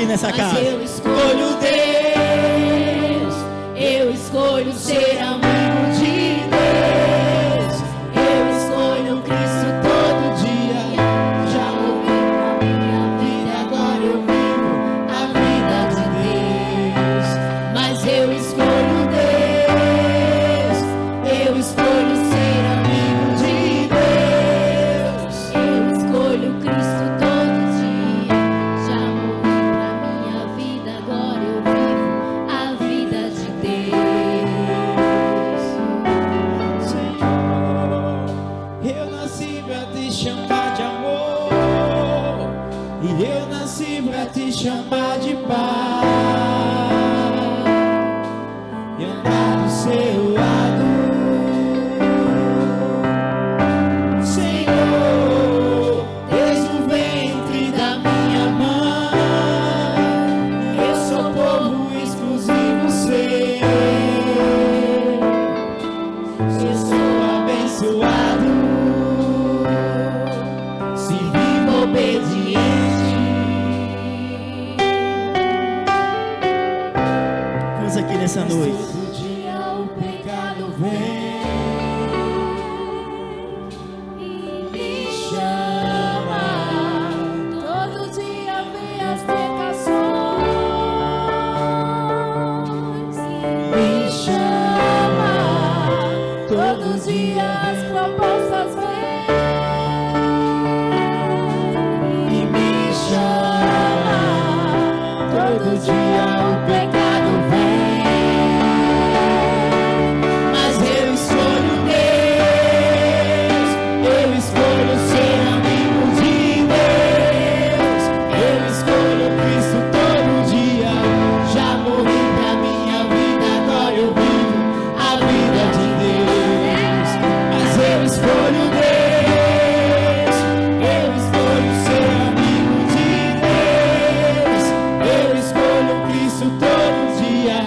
S1: Nessa casa.
S2: Mas eu escolho Deus, eu escolho ser amigo de Deus, eu escolho Cristo todo dia. Já ouvi na minha vida, agora eu vivo a vida de Deus. Mas eu escolho Deus, eu escolho ser amigo de Deus, eu escolho Cristo todo dia. Já agora eu vivo a vida de Deus.
S3: Senhor, eu nasci pra te chamar de amor, e eu nasci pra te chamar de Pai, e andar do seu lado. Senhor, desde o ventre da minha mãe, eu sou povo exclusivo seu. Eu sou abençoado, se vivo obediente.
S1: nessa noite.
S3: Todo dia o pecado vem
S2: E me chama, todo dia vem as tentações. Me chama, todos os dias as propostas vêm. E me chama, todo dia o pecado vem. Mas eu escolho Deus, eu escolho ser amigo de Deus, eu escolho Cristo todo dia. Já morri pra minha vida, agora eu vivo a vida de Deus. Mas eu escolho Deus, eu escolho ser amigo de Deus, eu escolho Cristo todo dia.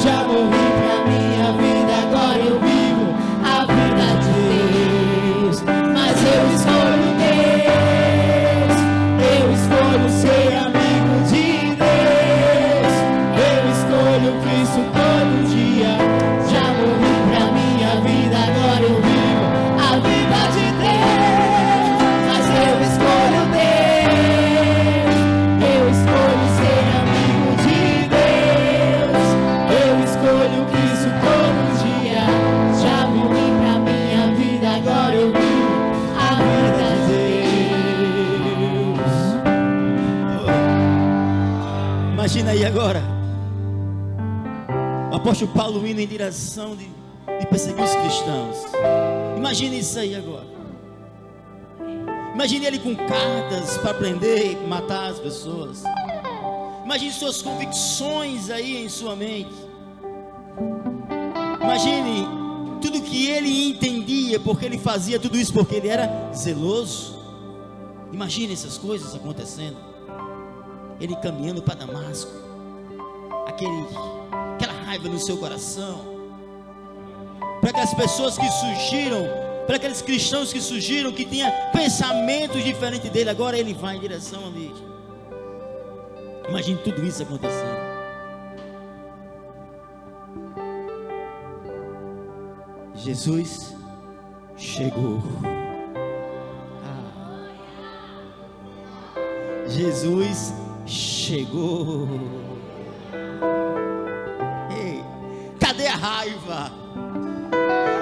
S2: Já morri pra minha vida, agora eu vivo a vida de Deus. Mas eu escolho Deus, eu escolho ser amigo de Deus, eu escolho Cristo todo dia. Já morri pra minha vida, agora eu vivo a vida de Deus. Mas eu escolho Deus, eu escolho ser amigo de Deus, eu escolho Cristo todo dia. Já morri pra minha vida, agora eu vivo a vida de Deus.
S1: Imagina aí agora o apóstolo Paulo indo em direção de perseguir os cristãos. Imagine isso aí agora. Imagine ele com cartas para prender, matar as pessoas. Imagine suas convicções aí em sua mente. Imagine tudo que ele entendia, porque ele fazia tudo isso, porque ele era zeloso. Imagine essas coisas acontecendo. Ele caminhando para Damasco, aquela raiva no seu coração, para aquelas pessoas que surgiram, para aqueles cristãos que surgiram, que tinham pensamentos diferentes dele. Agora ele vai em direção ali. Imagine tudo isso acontecendo. Jesus chegou. Jesus chegou. Ei, cadê a raiva?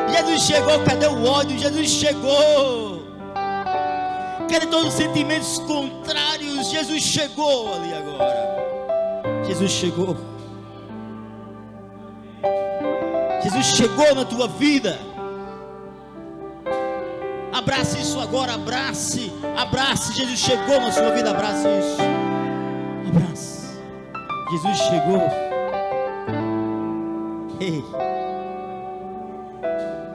S1: Jesus chegou, cadê o ódio? Jesus chegou. Cadê todos os sentimentos contrários? Jesus chegou ali agora. Jesus chegou. Jesus chegou na tua vida. Abrace isso agora, abrace. Jesus chegou na sua vida, abrace isso. Abrace. Jesus chegou. Ei.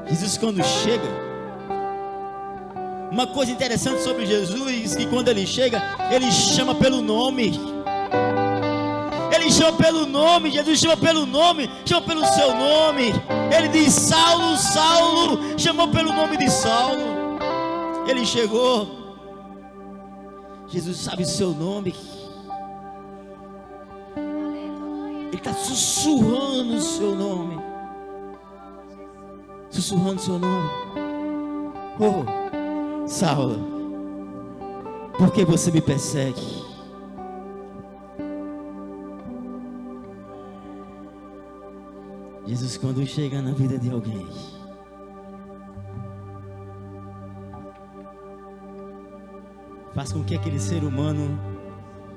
S1: Jesus quando chega, uma coisa interessante sobre Jesus, que quando ele chega, ele chama pelo nome. Ele chama pelo nome, Jesus chama pelo nome, chama pelo seu nome. Ele diz: Saulo, Saulo, chamou pelo nome de Saulo. Ele chegou. Jesus sabe o seu nome. Ele está sussurrando o seu nome. Sussurrando o seu nome. Oh, Saulo, por que você me persegue? Jesus, quando chega na vida de alguém, faz com que aquele ser humano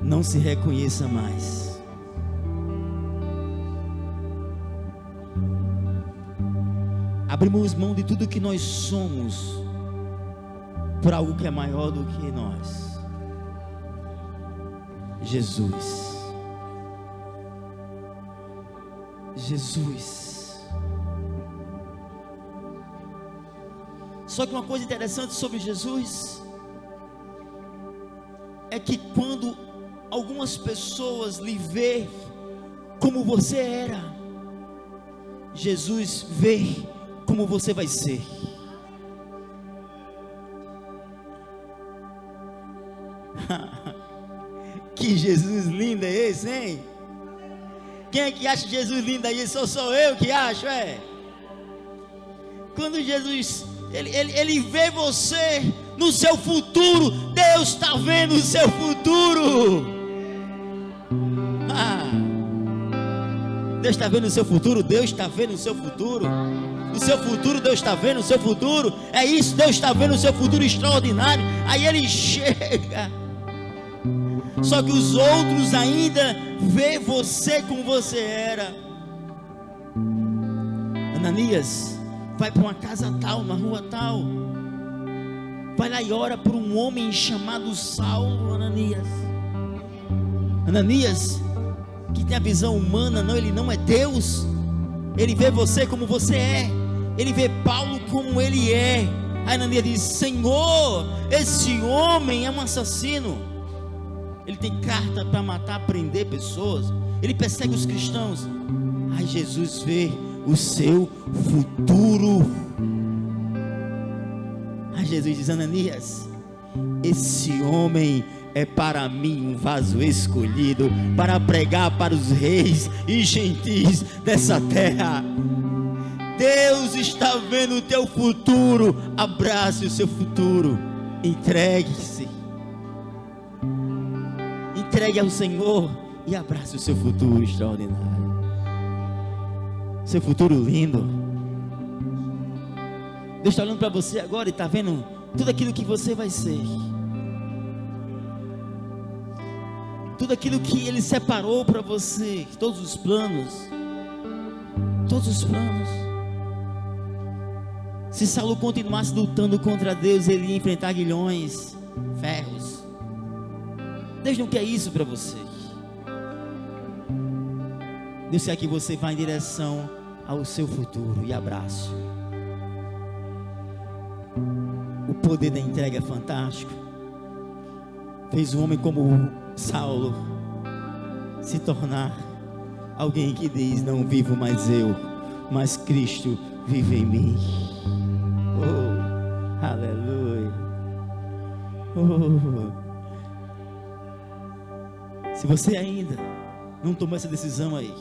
S1: não se reconheça mais. Abrimos mão de tudo que nós somos por algo que é maior do que nós. Jesus. Jesus. Só que uma coisa interessante sobre Jesus é que quando algumas pessoas lhe vê como você era, Jesus vê como você vai ser. Que Jesus lindo é esse, hein? Quem é que acha Jesus lindo aí? Sou eu que acho, é. Quando Jesus, ele vê você no seu futuro, Deus está vendo o seu futuro. Deus está vendo o seu futuro, Deus está vendo o seu futuro. O seu futuro, Deus está vendo o seu futuro. É isso, Deus está vendo o seu futuro extraordinário. Aí ele chega. Só que os outros ainda vê você como você era. Ananias, vai para uma casa tal, uma rua tal. Vai lá e ora por um homem chamado Saulo. Ananias, que tem a visão humana, não, ele não é Deus. Ele vê você como você é. Ele vê Paulo como ele é. Aí Ananias diz: Senhor, esse homem é um assassino. Ele tem carta para matar, prender pessoas. Ele persegue os cristãos. Aí Jesus vê o seu futuro. Aí Jesus diz: Ananias, esse homem é para mim um vaso escolhido para pregar para os reis e gentis dessa terra. Deus está vendo o teu futuro. Abrace o seu futuro. Entregue-se. Entregue ao Senhor e abrace o seu futuro extraordinário. Seu futuro lindo. Deus está olhando para você agora e está vendo tudo aquilo que você vai ser. Tudo aquilo que Ele separou para você. Todos os planos. Todos os planos. Se Saulo continuasse lutando contra Deus, ele ia enfrentar aguilhões, ferros. Deus não quer isso para você. Deus quer que você vá em direção ao seu futuro e abrace. O poder da entrega é fantástico. Fez um homem como Saulo se tornar alguém que diz: não vivo mais eu, mas Cristo vive em mim. Oh, aleluia. Oh. Se você ainda não tomou essa decisão aí,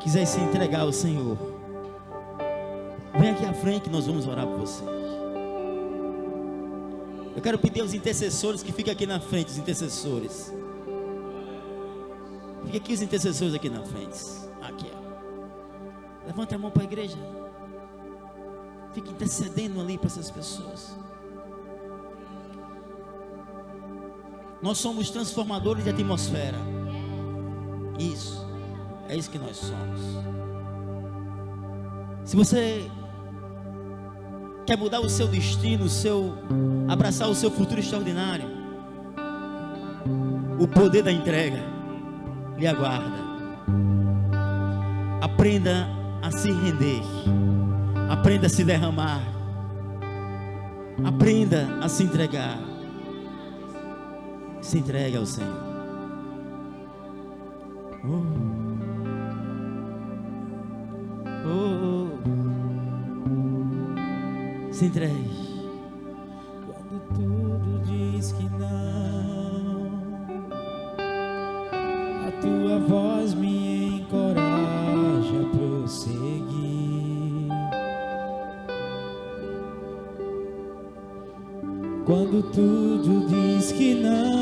S1: quiser se entregar ao Senhor, vem aqui à frente que nós vamos orar por você. Eu quero pedir aos intercessores que fiquem aqui na frente, os intercessores. Fiquem aqui os intercessores aqui na frente. Aqui, ó. Levante a mão para a igreja. Fique intercedendo ali para essas pessoas. Nós somos transformadores de atmosfera. Isso. É isso que nós somos. Se você quer mudar o seu destino, abraçar o seu futuro extraordinário, o poder da entrega lhe aguarda. Aprenda a se render. Aprenda a se derramar. Aprenda a se entregar. Se entregue ao Senhor. Se entregue.
S3: Quando tudo diz que não, a tua voz me encoraja a prosseguir. Quando tudo diz que não,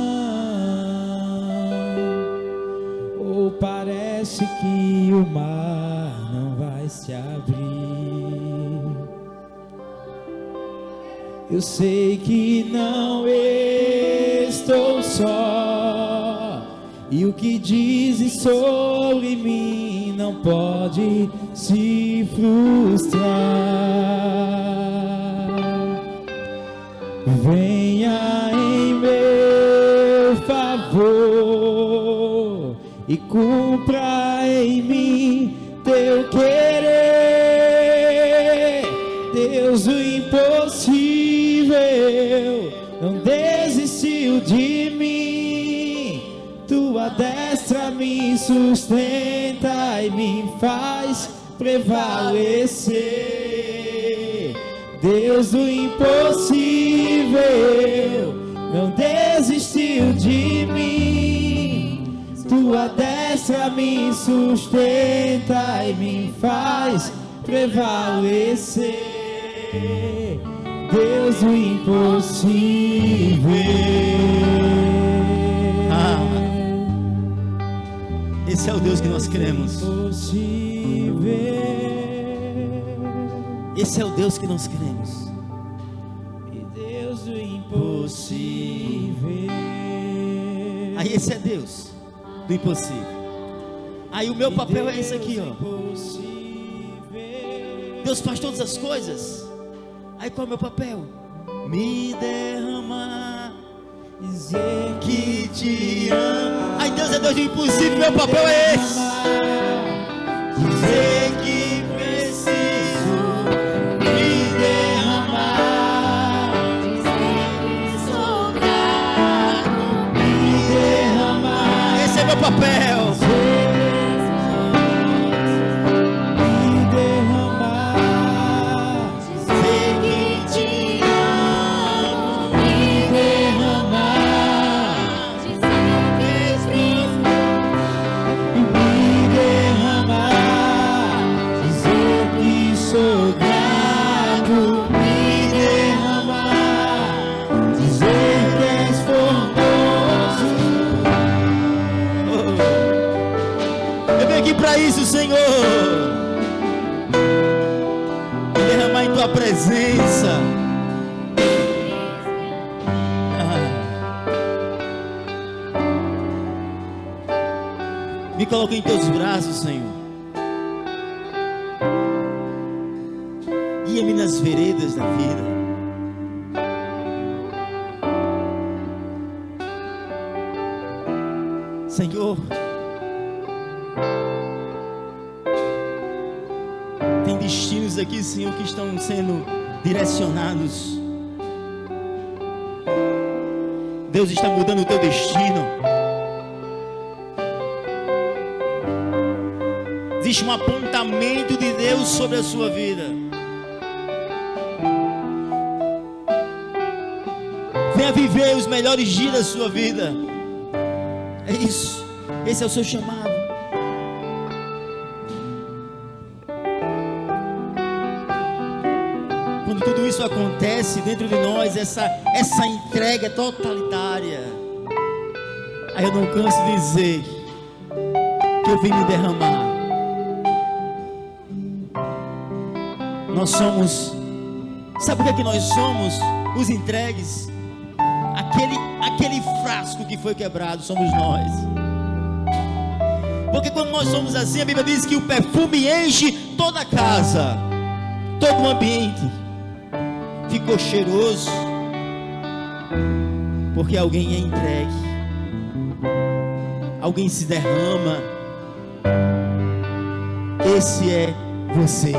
S3: ou parece que o mar não vai se abrir, eu sei que não estou só, e o que dizes sobre mim não pode se frustrar. Venha em meu favor e cumpra em mim teu querer. Deus do impossível não desistiu de mim. Tua destra me sustenta e me faz prevalecer. Deus do impossível não desistiu de mim. Tua destra força me sustenta e me faz prevalecer. Deus do impossível.
S1: Esse é o Deus que nós cremos. Esse é o Deus que nós cremos.
S3: Deus do impossível.
S1: Aí esse é Deus do impossível. Aí o meu papel é esse aqui, ó. Deus faz todas as coisas. Aí qual é o meu papel? Me derramar, dizer que te amo. Aí Deus é Deus do impossível, meu papel é esse. Dizer que preciso me derramar,
S2: Dizer que sou grato,
S1: me derramar. Esse é meu papel. Para isso, Senhor, me derramar em tua presença. Me coloque em teus braços, Senhor. Guia-me nas veredas da vida. Senhor, tem destinos aqui, Senhor, que estão sendo direcionados. Deus está mudando o teu destino. Existe um apontamento de Deus sobre a sua vida. Venha viver os melhores dias da sua vida. É isso. Esse é o seu chamado. Quando tudo isso acontece dentro de nós, essa entrega totalitária, aí eu não canso de dizer que eu vim me derramar. Nós somos, sabe o que é que nós somos? Os entregues. Aquele frasco que foi quebrado somos nós. Porque quando nós somos assim, a Bíblia diz que o perfume enche toda a casa, todo o ambiente ficou cheiroso, porque alguém é entregue, alguém se derrama. Esse é você.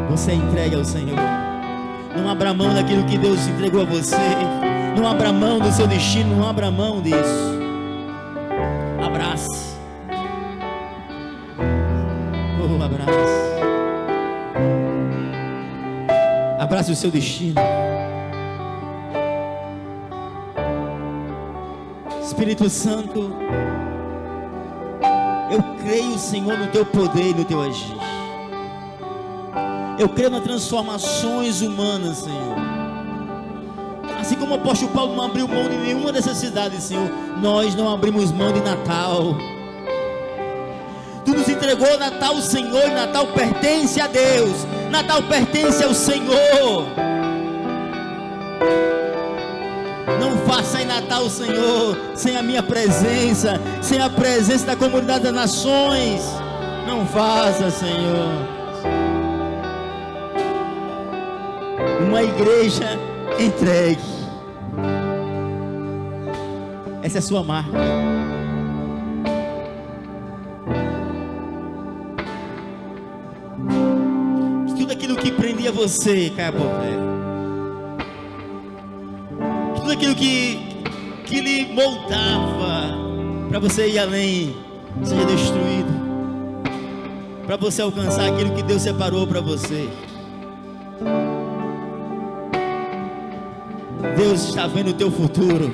S1: Você é entregue ao Senhor. Não abra mão daquilo que Deus entregou a você. Não abra mão do seu destino. Não abra mão disso. Abrace. Oh, abrace. Abrace o seu destino. Espírito Santo, eu creio, Senhor, no teu poder e no teu agir. Eu creio nas transformações humanas, Senhor. Assim como o apóstolo Paulo não abriu mão de nenhuma dessas cidades, Senhor, nós não abrimos mão de Natal. Tu nos entregou Natal, Senhor, e Natal pertence a Deus. Natal pertence ao Senhor. Não faça em Natal, Senhor, sem a minha presença, sem a presença da comunidade das nações. Não faça, Senhor. Uma igreja entregue. Essa é a sua marca. Tudo aquilo que prendia você caia por terra. Tudo aquilo que lhe moldava para você ir além seja destruído, para você alcançar aquilo que Deus separou para você. Deus está vendo o teu futuro.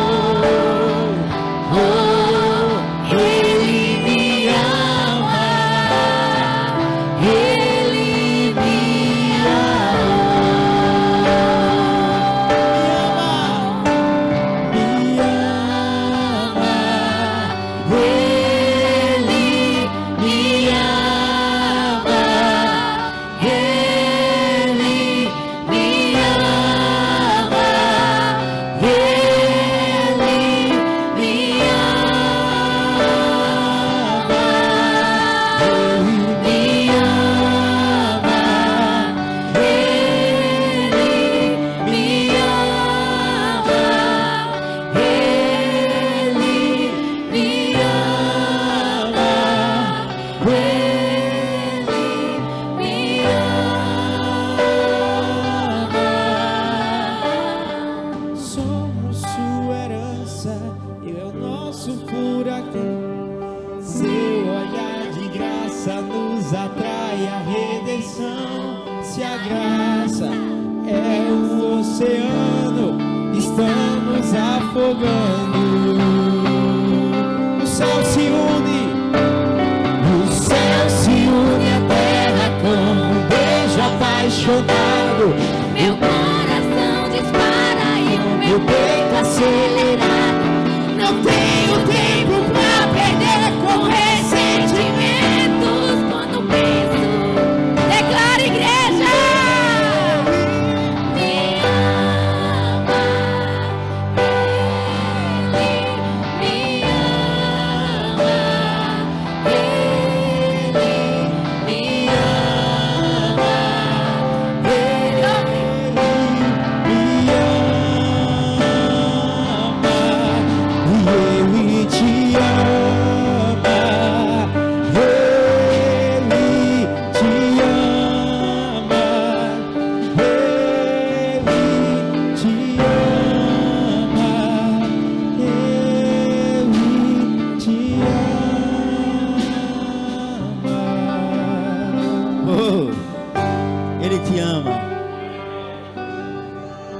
S3: oceano estamos afogando. O céu se une à terra como um beijo apaixonado.
S2: Meu coração dispara e o meu peito acelerado. Não tenho tempo pra perder com ressentimentos. Quando penso, declara, igreja, me ama, Ele me ama, Ele me ama,
S3: Ele te ama, Ele te ama, Ele te ama, Ele te ama.
S1: Oh, Ele te ama.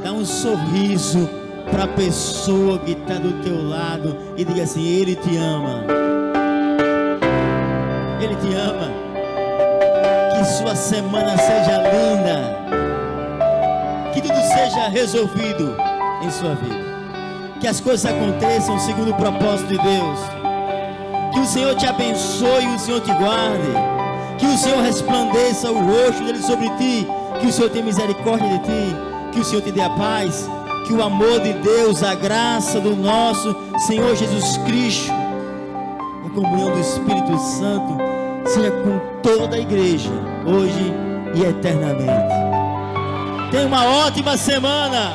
S1: Dá um sorriso para a pessoa que está do teu lado e diga assim: Ele te ama. Ele te ama. Que sua semana seja linda. Que tudo seja resolvido em sua vida. Que as coisas aconteçam segundo o propósito de Deus. Que o Senhor te abençoe e o Senhor te guarde. Que o Senhor resplandeça o rosto dele sobre ti. Que o Senhor tenha misericórdia de ti. Que o Senhor te dê a paz. Que o amor de Deus, a graça do nosso Senhor Jesus Cristo, a comunhão do Espírito Santo seja com toda a igreja, hoje e eternamente. Tenha uma ótima semana.